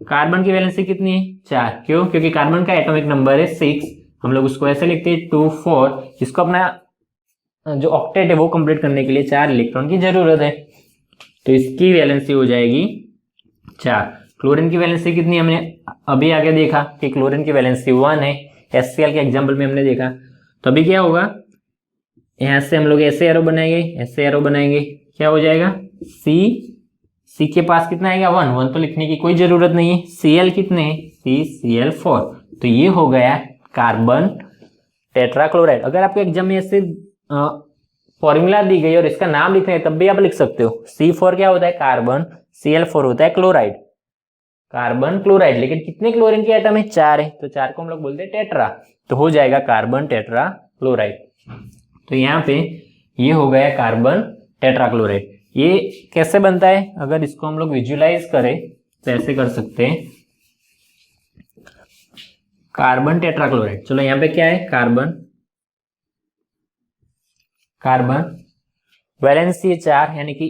कार्बन की वैलेंसी कितनी है 4। क्यों, क्योंकि कार्बन का एटॉमिक नंबर है 6। हम लोग उसको ऐसे लिखते हैं 2 4। इसको अपना जो ऑक्टेट है वो कंप्लीट करने के लिए 4 इलेक्ट्रॉन की जरूरत है, तो इसकी वैलेंसी हो जाएगी 4। क्लोरीन की वैलेंसी कितनी, हमने अभी आगे देखा कि क्लोरीन की वैलेंसी 1 है, HCl के एग्जाम्पल में हमने देखा। तो अभी क्या होगा, यहां से हम लोग ऐसे एरो बनाएंगे, ऐसे एरो बनाएंगे, क्या हो जाएगा C के पास कितना आएगा 1 तो लिखने की कोई जरूरत नहीं है। Cl कितने हैं, CCl4। तो ये हो गया कार्बन टेट्राक्लोराइड। अगर आपको एग्जाम में ऐसे फॉर्मूला दी गई और इसका नाम लिखना है तब भी आप लिख सकते हो। C4 क्या होता है? कार्बन। Cl4 होता है क्लोराइड, कार्बन क्लोराइड। लेकिन कितने क्लोरीन के एटम है? 4 है, तो 4 को हम लोग बोलते हैं टेट्रा, तो हो जाएगा कार्बन टेट्रा क्लोराइड। तो यहाँ पे ये हो गया कार्बन टेट्रा क्लोराइड। ये कैसे बनता है? अगर इसको हम लोग विजुलाइज करें तो ऐसे कर सकते हैं, कार्बन टेट्रा क्लोराइड। चलो यहाँ पे क्या है? कार्बन, कार्बन वैलेंसी 4 यानी कि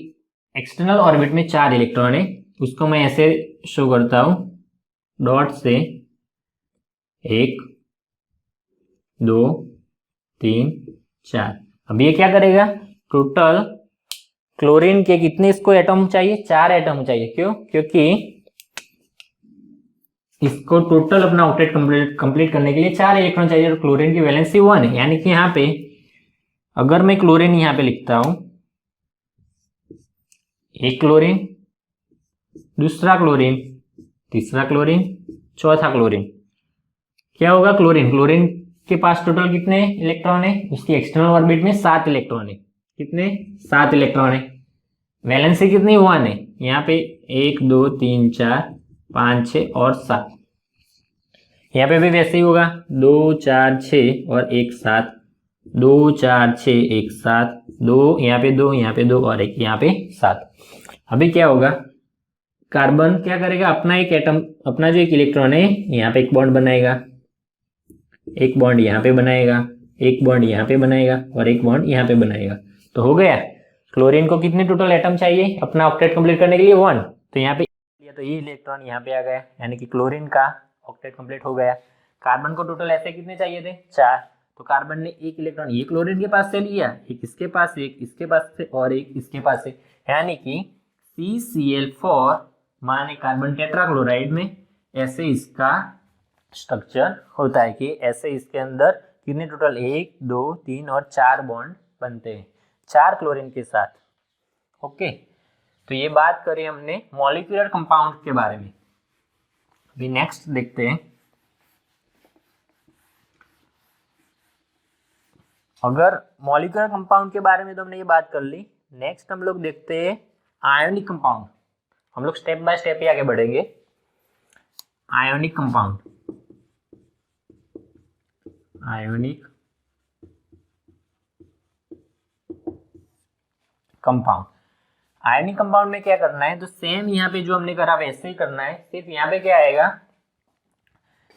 एक्सटर्नल ऑर्बिट में 4 इलेक्ट्रॉन है, उसको मैं ऐसे शो करता हूं डॉट से, 1 2 3 4। अब ये क्या करेगा? टोटल क्लोरीन के कितने इसको एटम चाहिए? 4 एटम चाहिए। क्यों? क्योंकि इसको टोटल अपना ऑक्टेट कंप्लीट करने के लिए 4 इलेक्ट्रॉन चाहिए, और क्लोरीन की वैलेंसी 1 है। यानी कि यहाँ पे अगर मैं क्लोरीन यहाँ पे लिखता हूं, एक क्लोरीन, दूसरा क्लोरीन, तीसरा क्लोरीन, चौथा क्लोरीन, क्या होगा? क्लोरीन, क्लोरीन के पास टोटल कितने इलेक्ट्रॉन है? उसकी एक्सटर्नल ऑर्बिट में 7 इलेक्ट्रॉन है। कितने? 7 इलेक्ट्रॉन है। वैलेंसी कितनी? 1 है। यहाँ पे 1 2 3 4 5 6 और 7। यहाँ पे भी वैसे ही होगा, 2 4 6 और 1 7, 2 4 6 1 7, 2 यहाँ पे 2, यहाँ पे 2 और 1 यहाँ पे 7। अभी क्या होगा? कार्बन क्या करेगा? अपना एक एटम, अपना जो एक इलेक्ट्रॉन है यहाँ पे एक बॉन्ड बनाएगा, एक बॉन्ड यहाँ पे बनाएगा, एक बॉन्ड यहाँ पे बनाएगा और एक बॉन्ड यहाँ पे बनाएगा। तो हो गया। क्लोरीन को कितने टोटल एटम चाहिए अपना ऑक्टेट कंप्लीट करने के लिए? 1। तो यहाँ पे तो ये इलेक्ट्रॉन यहाँ पे आ गया, यानी कि क्लोरीन का ऑक्टेट कंप्लीट हो गया। कार्बन को टोटल ऐसे कितने चाहिए थे? 4। तो कार्बन ने एक इलेक्ट्रॉन ये क्लोरीन के पास से लिया, एक इसके पास से, एक इसके पास से और एक इसके पास से, यानी कि CCl4 माने कार्बन टेट्राक्लोराइड में ऐसे इसका स्ट्रक्चर होता है कि ऐसे इसके अंदर कितने टोटल 1 2 3 और 4 बॉन्ड बनते हैं 4 क्लोरीन के साथ। ओके, तो ये बात करें हमने मॉलिक्यूलर कंपाउंड के बारे में। अभी नेक्स्ट देखते हैं, अगर मॉलिक्यूलर कंपाउंड के बारे में तो हमने ये बात कर ली। नेक्स्ट हम लोग देखते हैं आयोनिक कंपाउंड। हम लोग स्टेप बाय स्टेप ही आगे बढ़ेंगे। Ionic compound, ionic compound, ionic compound में क्या करना है? तो सेम यहाँ पे जो हमने करा वैसे ही करना है, सिर्फ यहाँ पे क्या आएगा?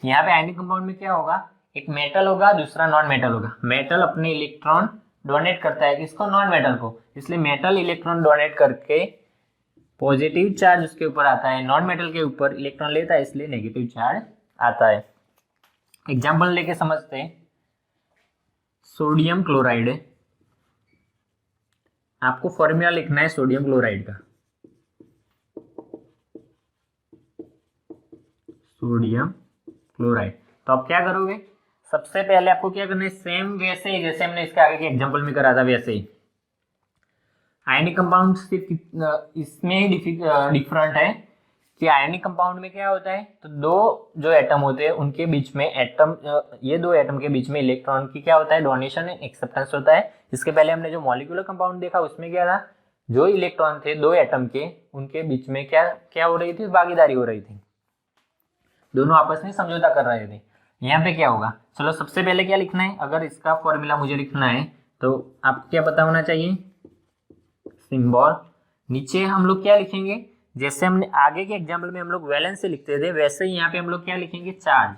यहाँ पे आयोनिक कंपाउंड में क्या होगा? एक मेटल होगा, दूसरा नॉन मेटल होगा। मेटल अपने इलेक्ट्रॉन डोनेट करता है किसको? नॉन मेटल को। इसलिए मेटल इलेक्ट्रॉन डोनेट करके पॉजिटिव चार्ज उसके ऊपर आता है, नॉन मेटल के ऊपर इलेक्ट्रॉन लेता है, इसलिए नेगेटिव चार्ज आता है। एग्जाम्पल लेके समझते हैं। सोडियम क्लोराइड है, आपको फॉर्मूला लिखना है सोडियम क्लोराइड का। सोडियम क्लोराइड, तो आप क्या करोगे? सबसे पहले आपको क्या करना है? सेम वैसे ही जैसे हमने इसके आगे के एग्जांपल में करा था वैसे ही। आयनिक कंपाउंड सिर्फ इसमें ही डिफरेंट है कि आयनिक कंपाउंड में क्या होता है? तो दो जो एटम होते हैं उनके बीच में ये दो एटम के बीच में इलेक्ट्रॉन की क्या होता है? डोनेशन एंड एक्सेप्टेंस होता है। इसके पहले हमने जो मॉलिक्यूलर कंपाउंड देखा उसमें क्या था? जो इलेक्ट्रॉन थे दो एटम के, उनके बीच में क्या क्या हो रही थी? भागीदारी हो रही थी, दोनों आपस में समझौता कर रहे थे। यहाँ पे क्या होगा? चलो सबसे पहले क्या लिखना है? अगर इसका फॉर्मूला मुझे लिखना है तो आपको क्या पता होना चाहिए? सिंबल। नीचे हम लोग क्या लिखेंगे? जैसे हमने आगे के एग्जाम्पल में हम लोग वैलेंस से लिखते थे वैसे ही यहाँ पे हम लोग क्या लिखेंगे? चार्ज।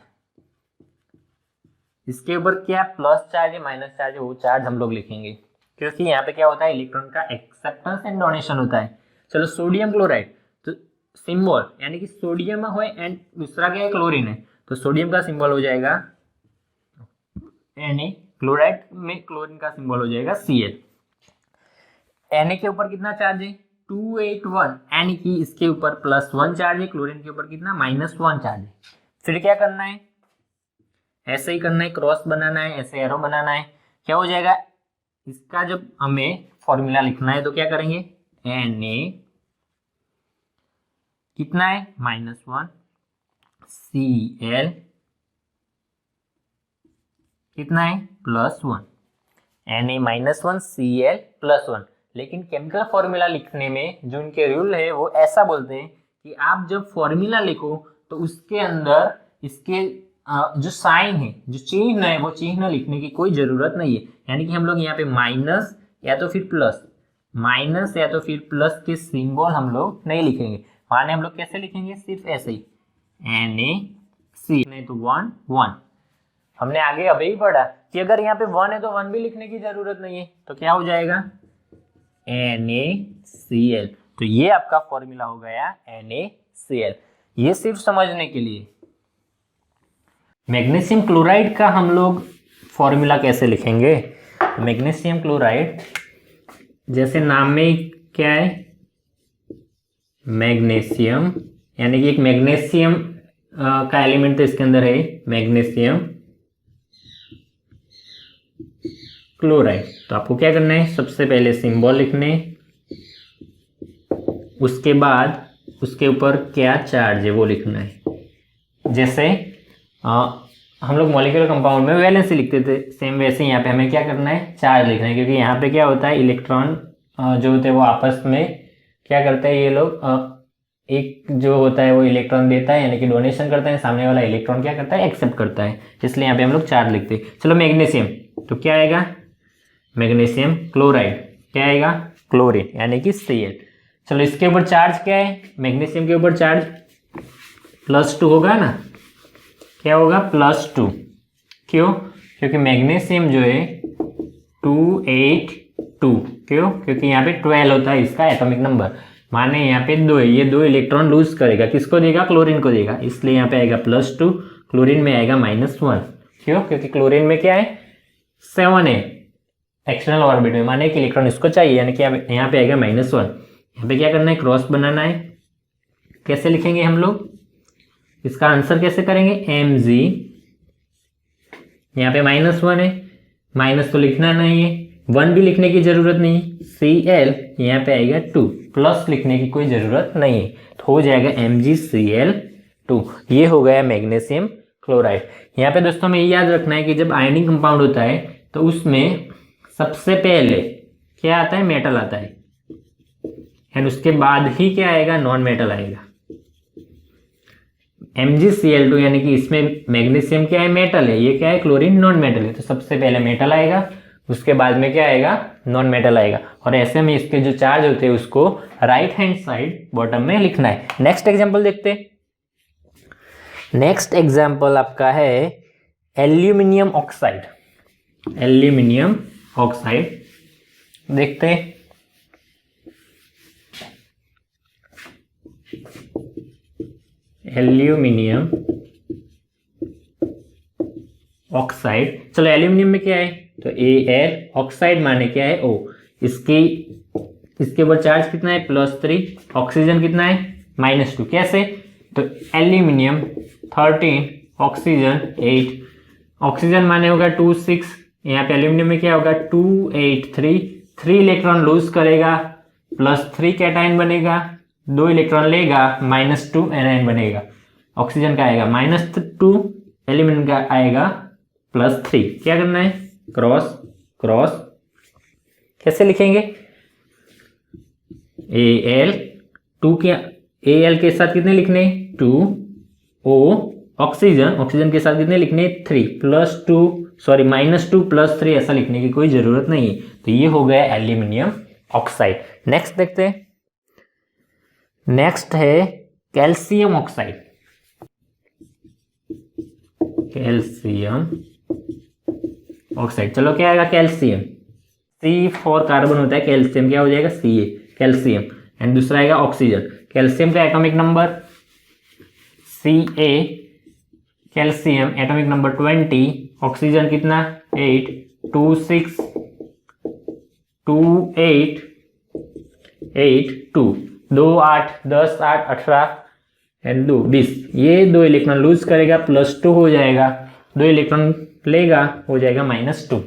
इसके ऊपर क्या प्लस चार्ज है माइनस चार्ज है वो चार्ज हम लोग लिखेंगे, क्योंकि यहाँ पे क्या होता है? इलेक्ट्रॉन का एक्सेप्टेंस एंड डोनेशन होता है। चलो सोडियम क्लोराइड, तो सिंबल यानी कि सोडियम है एंड दूसरा क्या है? क्लोरीन है, तो सोडियम का सिंबल हो जाएगा Na, क्लोराइड में क्लोरीन का सिंबल हो जाएगा Cl। Na के ऊपर कितना चार्ज है? 281, यानी कि इसके ऊपर +1 चार्ज है, क्लोरीन के ऊपर कितना? -1 चार्ज है। फिर क्या करना है? ऐसे ही करना है, क्रॉस बनाना है, ऐसे एरो बनाना है। क्या हो जाएगा? इसका जब हमें फॉर्मूला लिखना है तो क्या करेंगे? Na कितना है? -1 Cl कितना है +1, Na-1Cl+1। लेकिन केमिकल फॉर्मूला लिखने में जो इनके रूल है वो ऐसा बोलते हैं कि आप जब फॉर्मूला लिखो तो उसके अंदर इसके जो साइन है, जो चिन्ह है, वो चिन्ह लिखने की कोई जरूरत नहीं है। यानी कि हम लोग यहाँ पे माइनस या तो फिर प्लस, माइनस या तो फिर प्लस के सिंबल हम लोग नहीं लिखेंगे। माने हम लोग कैसे लिखेंगे, सिर्फ ऐसे ही NaC, नहीं तो 1 1। हमने आगे अभी ही पढ़ा कि अगर यहाँ पे 1 है तो 1 भी लिखने की जरूरत नहीं है, तो क्या हो जाएगा NaCl। तो ये आपका फॉर्मूला हो गया NaCl। ये सिर्फ समझने के लिए। मैग्नीशियम क्लोराइड का हम लोग फॉर्मूला कैसे लिखेंगे। मैग्नीशियम क्लोराइड जैसे नाम में क्या है, मैग्नीशियम, यानी कि एक मैग्नीशियम का एलिमेंट तो इसके अंदर है, मैग्नीशियम क्लोराइड। तो आपको क्या करना है, सबसे पहले सिंबल लिखने, उसके बाद उसके ऊपर क्या चार्ज है वो लिखना है। जैसे हम लोग मॉलिक्यूलर कंपाउंड में वैलेंसी लिखते थे, सेम वैसे यहाँ पे हमें क्या करना है, चार्ज लिखना है। क्योंकि यहाँ पे क्या होता है, इलेक्ट्रॉन जो होते हैं वो आपस में क्या करते हैं, ये लोग एक जो होता है वो इलेक्ट्रॉन देता है, यानी कि डोनेशन करता है, सामने वाला इलेक्ट्रॉन क्या करता है, एक्सेप्ट करता है। इसलिए यहाँ पे हम लोग चार्ज लिखते हैं। चलो मैग्नीशियम, तो क्या आएगा, मैग्नीशियम क्लोराइड, क्या आएगा, क्लोरीन, यानी कि Cl। चलो इसके ऊपर चार्ज क्या है, मैग्नीशियम के ऊपर चार्ज +2 होगा ना, क्या होगा +2। क्यों, क्योंकि मैग्नीशियम जो है 282, क्यों, क्योंकि यहाँ पे 12 होता है इसका एटॉमिक नंबर। माने यहाँ पे 2 है, ये 2 इलेक्ट्रॉन लूज करेगा, किसको देगा, क्लोरीन को देगा। इसलिए यहाँ पे आएगा +2, क्लोरीन में आएगा -1। क्यों, क्योंकि क्लोरीन में क्या है, 7 है एक्सटर्नल ऑर्बिट में, माने एक इलेक्ट्रॉन इसको चाहिए, यानी कि यहाँ पे आएगा -1। यहाँ पे क्या करना है, क्रॉस बनाना है। कैसे लिखेंगे हम लोग, इसका आंसर कैसे करेंगे, Mg, यहाँ पे -1 है, माइनस तो लिखना नहीं है, 1 भी लिखने की जरूरत नहीं, Cl यहाँ पे आएगा 2, प्लस लिखने की कोई जरूरत नहीं है, तो हो जाएगा MgCl2। ये हो गया मैग्नीशियम क्लोराइड। यहाँ पे दोस्तों हमें याद रखना है कि जब आयनिक कंपाउंड होता है तो उसमें सबसे पहले क्या आता है, मेटल आता है, एंड उसके बाद ही क्या आएगा, नॉन मेटल आएगा। MgCl2 यानी कि इसमें मैग्नीशियम क्या है, मेटल है, ये क्या है, क्लोरीन नॉन मेटल है। तो सबसे पहले मेटल आएगा, उसके बाद में क्या आएगा, नॉन मेटल आएगा। और ऐसे में इसके जो चार्ज होते हैं उसको राइट हैंड साइड बॉटम में लिखना है। नेक्स्ट एग्जांपल देखते हैं। नेक्स्ट एग्जांपल आपका है एल्यूमिनियम ऑक्साइड। एल्यूमिनियम ऑक्साइड देखते हैं। एल्यूमिनियम ऑक्साइड, चलो एल्यूमिनियम में क्या है, तो Al, ऑक्साइड माने क्या है, O। इसके ऊपर चार्ज कितना है, +3, ऑक्सीजन कितना है, -2। कैसे, तो एल्यूमिनियम 13, ऑक्सीजन 8, ऑक्सीजन माने होगा 2 6, यहाँ पे एल्यूमिनियम में क्या होगा 2 8 3, 3 इलेक्ट्रॉन लूज करेगा, +3 कैटायन बनेगा, 2 इलेक्ट्रॉन लेगा, -2 एनायन बनेगा। ऑक्सीजन का आएगा -2, एल्यूमिनियम का आएगा +3। क्या करना है, क्रॉस क्रॉस। कैसे लिखेंगे, Al, 2 के Al के साथ कितने लिखने, 2, O, ऑक्सीजन के साथ कितने लिखने, 3, -2 +3, ऐसा लिखने की कोई जरूरत नहीं है। तो ये हो गया एल्यूमिनियम ऑक्साइड। नेक्स्ट देखते हैं। नेक्स्ट है कैल्शियम ऑक्साइड। कैल्शियम ऑक्साइड, चलो क्या आएगा, कैल्शियम, C4 कार्बन होता है, कैल्शियम क्या हो जाएगा, Ca, कैल्शियम। एंड दूसरा आएगा ऑक्सीजन। कैल्शियम का atomic number Ca, calcium atomic number 20, oxygen कितना 8, 2 6 2 8 8 2 2 8 10 8 18 एंड 2 20। ये 2 इलेक्ट्रॉन लूज करेगा, +2 हो जाएगा, 2 इलेक्ट्रॉन लेगा, हो जाएगा -2।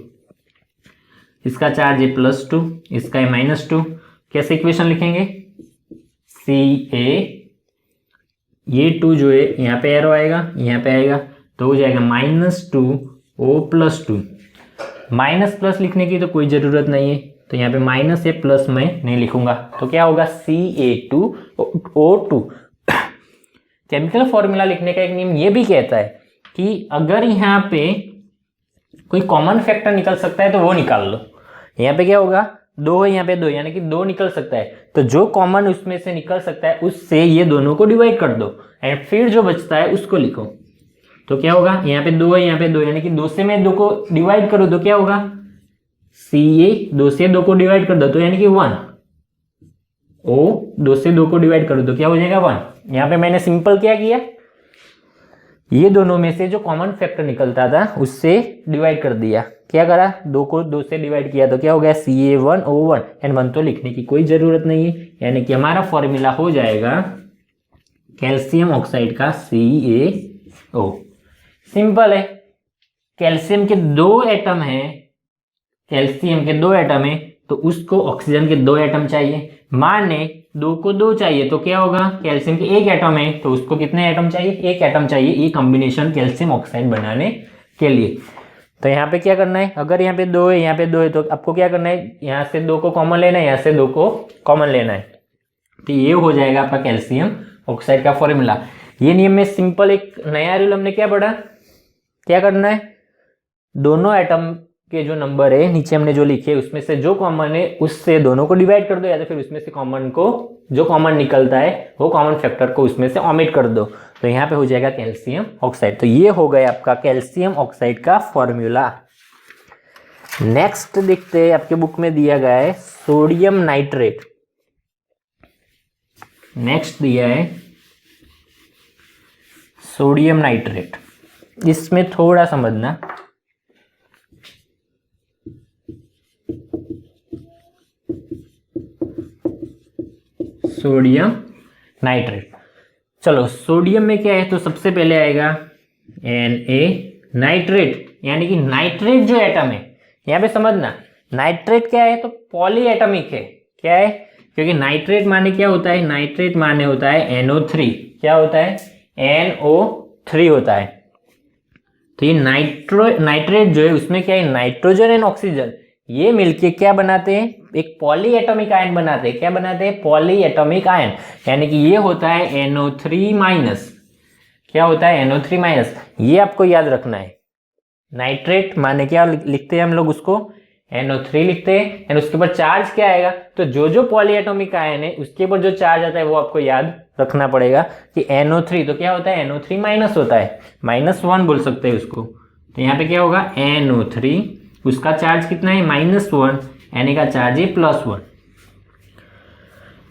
इसका चार्ज है +2, इसका है -2। कैसे इक्वेशन लिखेंगे, Ca, ये 2 जो है यहाँ पे एरो आएगा, यहाँ पे आएगा, तो हो जाएगा -2 O+2। माइनस प्लस लिखने की तो कोई ज़रूरत नहीं है, तो यहाँ पे माइनस या प्लस मैं नहीं लिखूंगा, तो क्या होगा Ca2O2। केमिकल फॉर्मूला लिखने का एक नियम ये भी कहता है कि अगर यहाँ पे कोई कॉमन फैक्टर निकल सकता है तो वो निकाल लो। यहाँ पे क्या होगा, 2 है, यहाँ पे 2, यानी कि 2 निकल सकता है, तो जो कॉमन उसमें से निकल सकता है उससे ये दोनों को डिवाइड कर दो एंड फिर जो बचता है उसको लिखो। तो क्या होगा, यहाँ पे 2 है, यहाँ पे 2, यानी कि 2 से मैं 2 को डिवाइड करूँ तो क्या होगा, Ca 2 से 2 को डिवाइड कर दो तो यानी कि 1, O 2 से 2 को डिवाइड करो तो क्या हो जाएगा 1। यहाँ पे मैंने सिंपल क्या किया, ये दोनों में से जो कॉमन फैक्टर निकलता था उससे डिवाइड कर दिया। क्या करा, 2 को 2 से डिवाइड किया तो क्या हो गया Ca1O1 एंड 1 तो लिखने की कोई ज़रूरत नहीं है, यानी कि हमारा फॉर्मूला हो जाएगा कैल्शियम ऑक्साइड का CaO। सिंपल है, कैल्शियम के 2 एटम हैं, कैल्शियम के 2 एटम है तो उसको ऑक्सीजन के 2 एटम चाहिए। माने 2 को 2 चाहिए तो क्या होगा, कैल्शियम के 1 एटम है तो उसको कितने एटम चाहिए, 1 एटम चाहिए, ये कॉम्बिनेशन कैल्शियम ऑक्साइड बनाने के लिए। तो यहाँ पे क्या करना है, अगर यहाँ पे 2 है, यहाँ पे 2 है, तो आपको क्या करना है, यहाँ से 2 को कॉमन लेना है, यहाँ से 2 को कॉमन लेना है, तो ये हो जाएगा आपका कैल्शियम ऑक्साइड का फॉर्मूला। ये नियम में सिंपल एक नया रूल हमने क्या पढ़ा, क्या करना है, दोनों एटम के जो नंबर है नीचे हमने जो लिखे उसमें से जो कॉमन है उससे दोनों को डिवाइड कर दो, या तो फिर उसमें से कॉमन को, जो कॉमन निकलता है वो कॉमन फैक्टर को उसमें से ओमिट कर दो, तो यहाँ पे हो जाएगा कैल्शियम ऑक्साइड। तो ये हो गया आपका कैल्शियम ऑक्साइड का फॉर्मूला। नेक्स्ट देखते हैं, आपके बुक में दिया गया है सोडियम नाइट्रेट। नेक्स्ट दिया है सोडियम नाइट्रेट, इसमें थोड़ा समझना, सोडियम नाइट्रेट। चलो सोडियम में क्या है, तो सबसे पहले आएगा Na, नाइट्रेट, यानी कि नाइट्रेट जो एटम है, यहाँ पे समझना नाइट्रेट क्या है, तो पॉली एटमिक है। क्या है, क्योंकि नाइट्रेट माने क्या होता है, नाइट्रेट माने होता है NO3। क्या होता है, NO3 होता है। तो ये नाइट्रेट जो है उसमें क्या है, नाइट्रोजन एंड ऑक्सीजन ये मिलके क्या बनाते हैं, एक पॉली एटॉमिक आयन बनाते हैं। क्या बनाते हैं, पॉली एटॉमिक आयन, यानी कि ये होता है NO3-। क्या होता है, NO3-। ये आपको याद रखना है। नाइट्रेट माने क्या लिखते हैं हम लोग, उसको NO3 लिखते हैं, एंड उसके ऊपर चार्ज क्या आएगा, तो जो जो पॉली एटॉमिक आयन है उसके ऊपर जो चार्ज आता है वो आपको याद रखना पड़ेगा कि NO3 तो क्या होता है, NO3- होता है, -1 बोल सकते हैं उसको। तो यहाँ पे क्या होगा, NO3 उसका चार्ज कितना है, -1, Na का चार्ज है +1।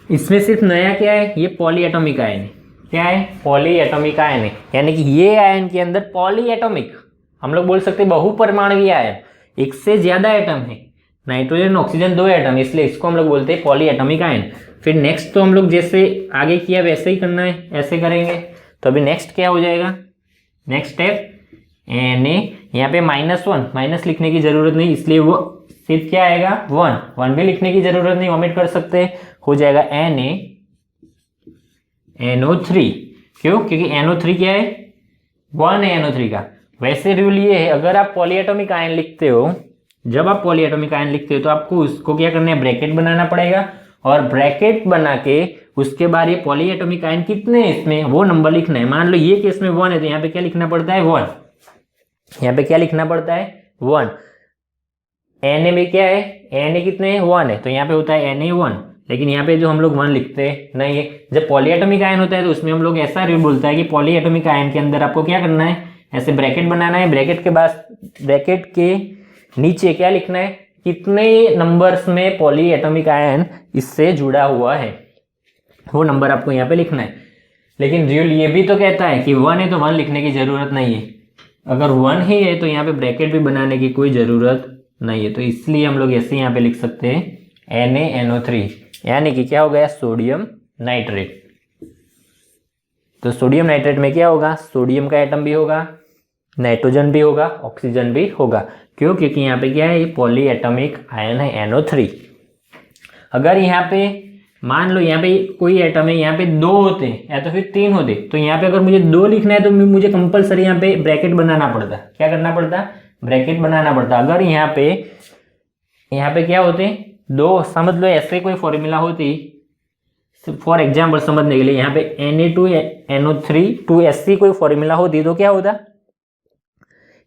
इसमें सिर्फ नया क्या है, ये पॉली एटॉमिक आयन है। क्या है, पॉली एटॉमिक आयन है, यानी कि ये आयन के अंदर पॉली एटॉमिक, हम लोग बोल सकते हैं बहुपरमाणुवीय आयन, एक से ज्यादा एटम है, नाइट्रोजन ऑक्सीजन 2 एटम, इसलिए इसको हम लोग बोलते हैं पॉली एटॉमिक आयन। फिर नेक्स्ट तो हम लोग जैसे आगे किया वैसे ही करना है, ऐसे करेंगे। तो अभी नेक्स्ट क्या हो जाएगा, नेक्स्ट स्टेप Na, यहाँ पे -1, माइनस लिखने की जरूरत नहीं, इसलिए वो सिर्फ क्या आएगा 1 भी लिखने की जरूरत नहीं, ओमिट कर सकते हैं, हो जाएगा NaNO3। क्यों, क्योंकि NO3 क्या है, 1 है NO3 का। वैसे रूल ये है, अगर आप पॉलीएटॉमिक आयन लिखते हो, जब आप पॉलीएटॉमिक आयन लिखते हो तो आपको उसको क्या करना है, ब्रैकेट बनाना पड़ेगा, और ब्रैकेट बना के उसके बाद ये पॉलीएटॉमिक आयन कितने हैं इसमें वो नंबर लिखना है। मान लो ये केस में 1 है तो यहाँ पे क्या लिखना पड़ता है, 1। यहाँ पे क्या लिखना पड़ता है, 1। Na में क्या है, Na कितने हैं, 1 है, तो यहाँ पे होता है Na1, लेकिन यहाँ पे जो हम लोग 1 लिखते हैं नहीं है। जब पॉलीएटॉमिक आयन होता है तो उसमें हम लोग ऐसा रूल बोलता है कि पॉलीएटॉमिक आयन के अंदर आपको क्या करना है, ऐसे ब्रैकेट बनाना है, ब्रैकेट के बाद ब्रैकेट के नीचे क्या लिखना है, कितने नंबर्स में पॉलीएटॉमिक आयन इससे जुड़ा हुआ है, वो नंबर आपको यहाँ पे लिखना है। लेकिन रूल ये भी तो कहता है कि 1 है तो 1 लिखने की जरूरत नहीं है, अगर 1 ही है तो यहाँ पे ब्रैकेट भी बनाने की कोई ज़रूरत नहीं है, तो इसलिए हम लोग ऐसे यहाँ पे लिख सकते हैं NaNO3, यानी कि क्या हो गया, सोडियम नाइट्रेट। तो सोडियम नाइट्रेट में क्या होगा, सोडियम का एटम भी होगा, नाइट्रोजन भी होगा, ऑक्सीजन भी होगा। क्यों, क्योंकि यहाँ पे क्या है, ये पॉली एटॉमिक आयन है NO3। अगर यहाँ पे मान लो यहाँ पे कोई एटम है, यहाँ पे 2 होते या तो फिर 3 होते, तो यहाँ पे अगर मुझे 2 लिखना है तो मुझे कंपलसरी यहाँ पे ब्रैकेट बनाना पड़ता। क्या करना पड़ता, ब्रैकेट बनाना पड़ता। अगर यहाँ पे क्या होते दो, समझ लो ऐसे कोई फॉर्मूला होती, फॉर एग्जाम्पल समझने के लिए यहाँ पे Na2 NO3 2SC कोई फॉर्मूला होती तो क्या होता,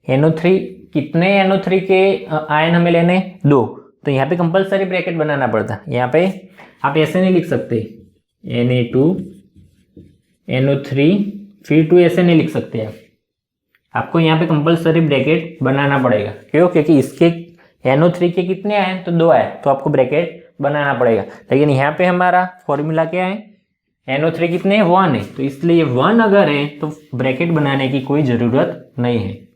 NO3 कितने NO3 के आयन हमें लेने, 2, तो यहाँ पे कंपलसरी ब्रैकेट बनाना पड़ता। यहाँ पे आप ऐसे नहीं लिख सकते Na2 NO3 फिर 2 ऐसे नहीं लिख सकते आप, आपको यहाँ पे कंपलसरी ब्रैकेट बनाना पड़ेगा। क्यों? क्योंकि इसके NO3 के कितने आए तो 2 आए, तो आपको ब्रैकेट बनाना पड़ेगा। लेकिन यहाँ पे हमारा फॉर्मूला क्या है, NO3 कितने 1 है, तो इसलिए 1 अगर है तो ब्रैकेट बनाने की कोई ज़रूरत नहीं है।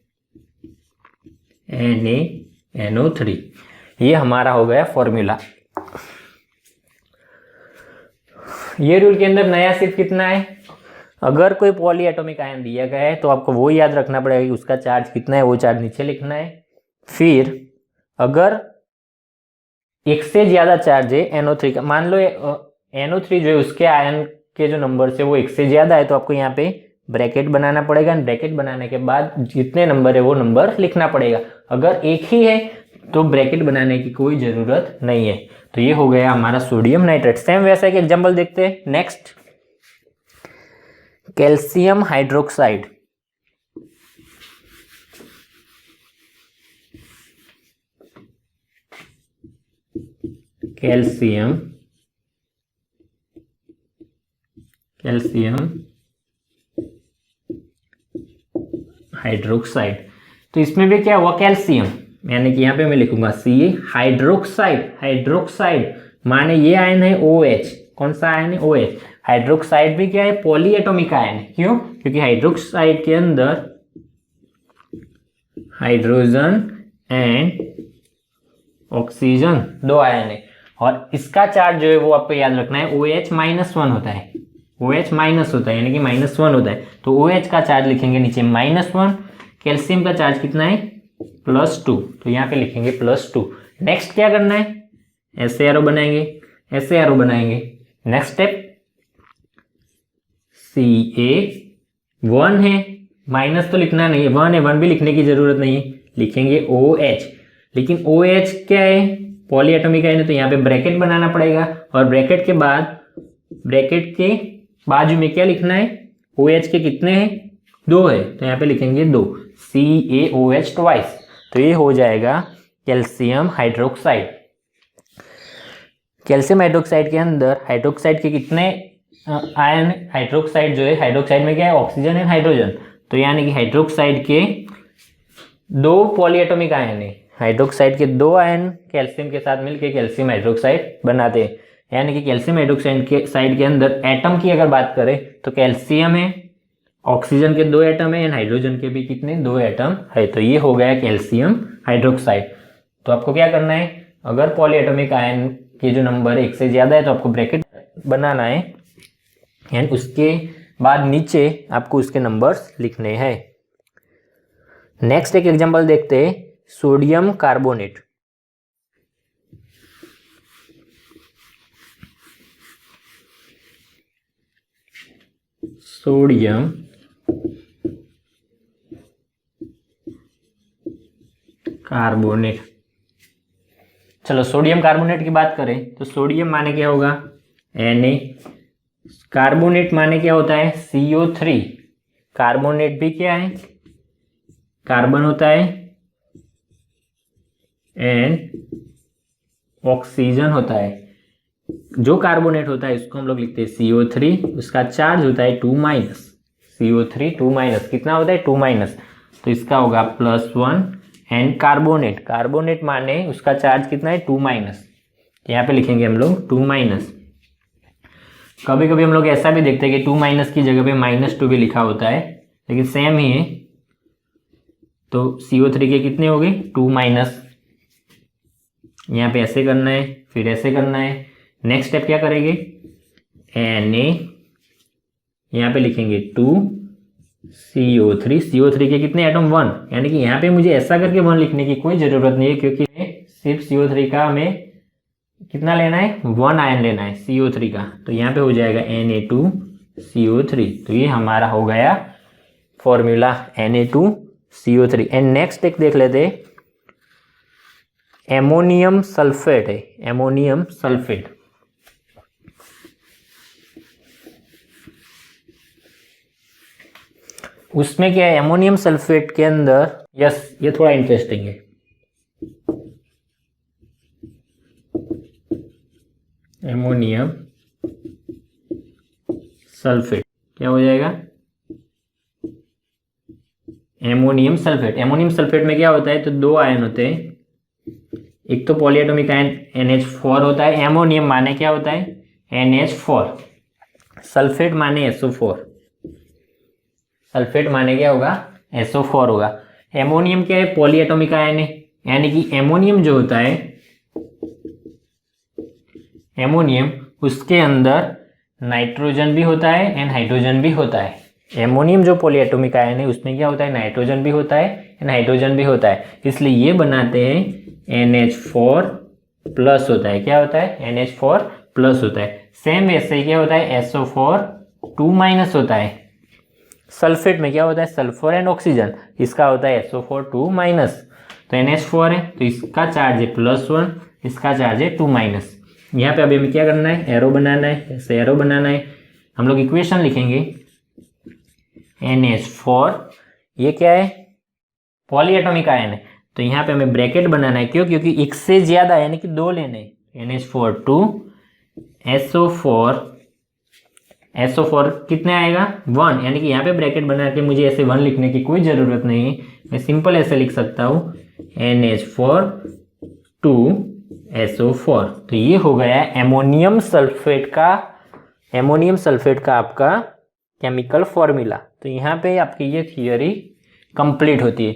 NaNO3 ये हमारा हो गया फॉर्मूला। ये रूल के अंदर नया सिर्फ कितना है, अगर कोई पॉली एटॉमिक आयन दिया गया है तो आपको वो याद रखना पड़ेगा कि उसका चार्ज कितना है, वो चार्ज नीचे लिखना है। फिर अगर एक से ज़्यादा चार्ज है NO3 का, मान लो NO3 जो है उसके आयन के जो नंबर से वो एक से ज़्यादा है, तो आपको यहाँ पे ब्रैकेट बनाना पड़ेगा। ब्रैकेट बनाने के बाद जितने नंबर है वो नंबर लिखना पड़ेगा। अगर एक ही है तो ब्रैकेट बनाने की कोई ज़रूरत नहीं है। तो ये हो गया हमारा सोडियम नाइट्रेट। सेम वैसा एक एग्जाम्पल देखते हैं। Next, calcium hydroxide. Calcium hydroxide, तो इसमें भी क्या हुआ कैल्शियम, यानी कि यहाँ पे मैं लिखूंगा C हाइड्रोक्साइड माने ये आयन है OH। कौन सा आयन है, OH। हाइड्रोक्साइड भी क्या है, पॉली एटॉमिक आयन है। क्यों? क्योंकि हाइड्रोक्साइड के अंदर हाइड्रोजन एंड ऑक्सीजन 2 आयन है, और इसका चार्ज जो है वो आपको याद रखना है OH-1 होता है। OH माइनस होता है यानी कि -1 होता है, तो OH का चार्ज लिखेंगे नीचे -1। कैल्शियम का चार्ज कितना है +2, तो यहाँ पे लिखेंगे +2। नेक्स्ट क्या करना है, ऐसे एरो बनाएंगे। नेक्स्ट स्टेप, Ca1 है, माइनस तो लिखना नहीं है, 1 है, 1 भी लिखने की जरूरत नहीं है, लिखेंगे OH। लेकिन OH क्या है, पॉली एटॉमिक आयन है, तो यहाँ पे ब्रैकेट बनाना पड़ेगा। और ब्रैकेट के बाजू में क्या लिखना है, OH के कितने हैं, 2 है, तो यहाँ पे लिखेंगे 2, CaOH ट्वाइस। तो ये हो जाएगा कैल्शियम हाइड्रोक्साइड। कैल्शियम हाइड्रोक्साइड के अंदर हाइड्रोक्साइड के कितने आयन, हाइड्रोक्साइड जो है, हाइड्रोक्साइड में क्या है, ऑक्सीजन एंड हाइड्रोजन, तो यानी कि हाइड्रोक्साइड के 2 पॉली एटॉमिक आयन है। हाइड्रोक्साइड के 2 आयन कैल्शियम के साथ मिलकर कैल्शियम हाइड्रोक्साइड बनाते हैं। यानी कि कैल्शियम हाइड्रोक्साइड के अंदर एटम की अगर बात करें तो कैल्शियम है, ऑक्सीजन के 2 एटम है, एंड हाइड्रोजन के भी कितने, 2 एटम है। तो ये हो गया कैल्शियम हाइड्रोक्साइड। तो आपको क्या करना है, अगर पॉली एटॉमिक आयन के जो नंबर 1 से ज़्यादा है तो आपको ब्रैकेट बनाना है, एंड उसके बाद नीचे आपको उसके नंबर्स लिखने हैं। नेक्स्ट एक एग्जांपल देखते हैं, सोडियम कार्बोनेट। सोडियम कार्बोनेट, चलो सोडियम कार्बोनेट की बात करें तो सोडियम माने क्या होगा, Na। कार्बोनेट माने क्या होता है, CO3। कार्बोनेट भी क्या है, कार्बन होता है एंड ऑक्सीजन होता है। जो कार्बोनेट होता है इसको हम लोग लिखते हैं CO3, उसका चार्ज होता है 2-, CO3 2-, कितना होता है 2-, तो इसका होगा +1। एंड कार्बोनेट माने उसका चार्ज कितना है 2-, यहाँ पे लिखेंगे हम लोग 2-। कभी कभी हम लोग ऐसा भी देखते हैं कि 2- की जगह पे -2 भी लिखा होता है, लेकिन सेम ही है। तो CO3 के कितने हो गए 2-, यहाँ पे ऐसे करना है, फिर ऐसे करना है। नेक्स्ट स्टेप क्या करेंगे, Na, यहाँ पे लिखेंगे 2 CO3 के कितने एटम 1, यानी कि यहाँ पे मुझे ऐसा करके 1 लिखने की कोई ज़रूरत नहीं है, क्योंकि सिर्फ CO3 का हमें कितना लेना है, 1 आयन लेना है CO3 का। तो यहाँ पे हो जाएगा Na2CO3। तो ये हमारा हो गया formula Na2 CO3। And next एक देख लेते, एमोनियम सल्फेट है, एमोनियम सल्फेट। उसमें क्या है, एमोनियम सल्फेट के अंदर, यस ये थोड़ा इंटरेस्टिंग है, एमोनियम सल्फेट क्या हो जाएगा, एमोनियम सल्फेट। एमोनियम सल्फेट में क्या होता है, तो दो आयन होते हैं, एक तो पॉलीएटॉमिक आयन NH4 होता है। एमोनियम माने क्या होता है, NH4, सल्फेट माने SO4, सल्फेट माने क्या होगा, SO4 होगा। एमोनियम क्या है, पॉलीएटॉमिक आयन है, यानी कि एमोनियम जो होता है, एमोनियम उसके अंदर नाइट्रोजन भी होता है एंड हाइड्रोजन भी होता है। एमोनियम जो पॉलीएटॉमिक आयन है उसमें क्या होता है, नाइट्रोजन भी होता है एंड हाइड्रोजन भी होता है, इसलिए ये बनाते हैं NH4 प्लस होता है। क्या होता है, NH4 प्लस होता है। सेम वैसे ही क्या होता है, SO4 2 माइनस होता है। सल्फेट में क्या होता है, सल्फर एंड ऑक्सीजन, इसका होता है SO4 2 माइनस, तो NH4 है तो इसका चार्ज है +1, इसका चार्ज है 2 माइनस। यहाँ पे अभी हमें क्या करना है, एरो बनाना है, ऐसे एरो बनाना है। हम लोग इक्वेशन लिखेंगे, NH4 ये क्या है, पॉलीएटॉमिक आयन है, तो यहाँ पे हमें ब्रैकेट बनाना है। क्यों, क्योंकि एक से ज्यादा यानी कि दो लेने, NH4 2, SO4 कितने आएगा 1, यानी कि यहाँ पे ब्रैकेट बना के मुझे ऐसे 1 लिखने की कोई ज़रूरत नहीं है, मैं सिंपल ऐसे लिख सकता हूँ NH4 2 SO4। तो ये हो गया एमोनियम सल्फेट का आपका केमिकल फॉर्मूला। तो यहाँ पे आपकी ये थियोरी कंप्लीट होती है।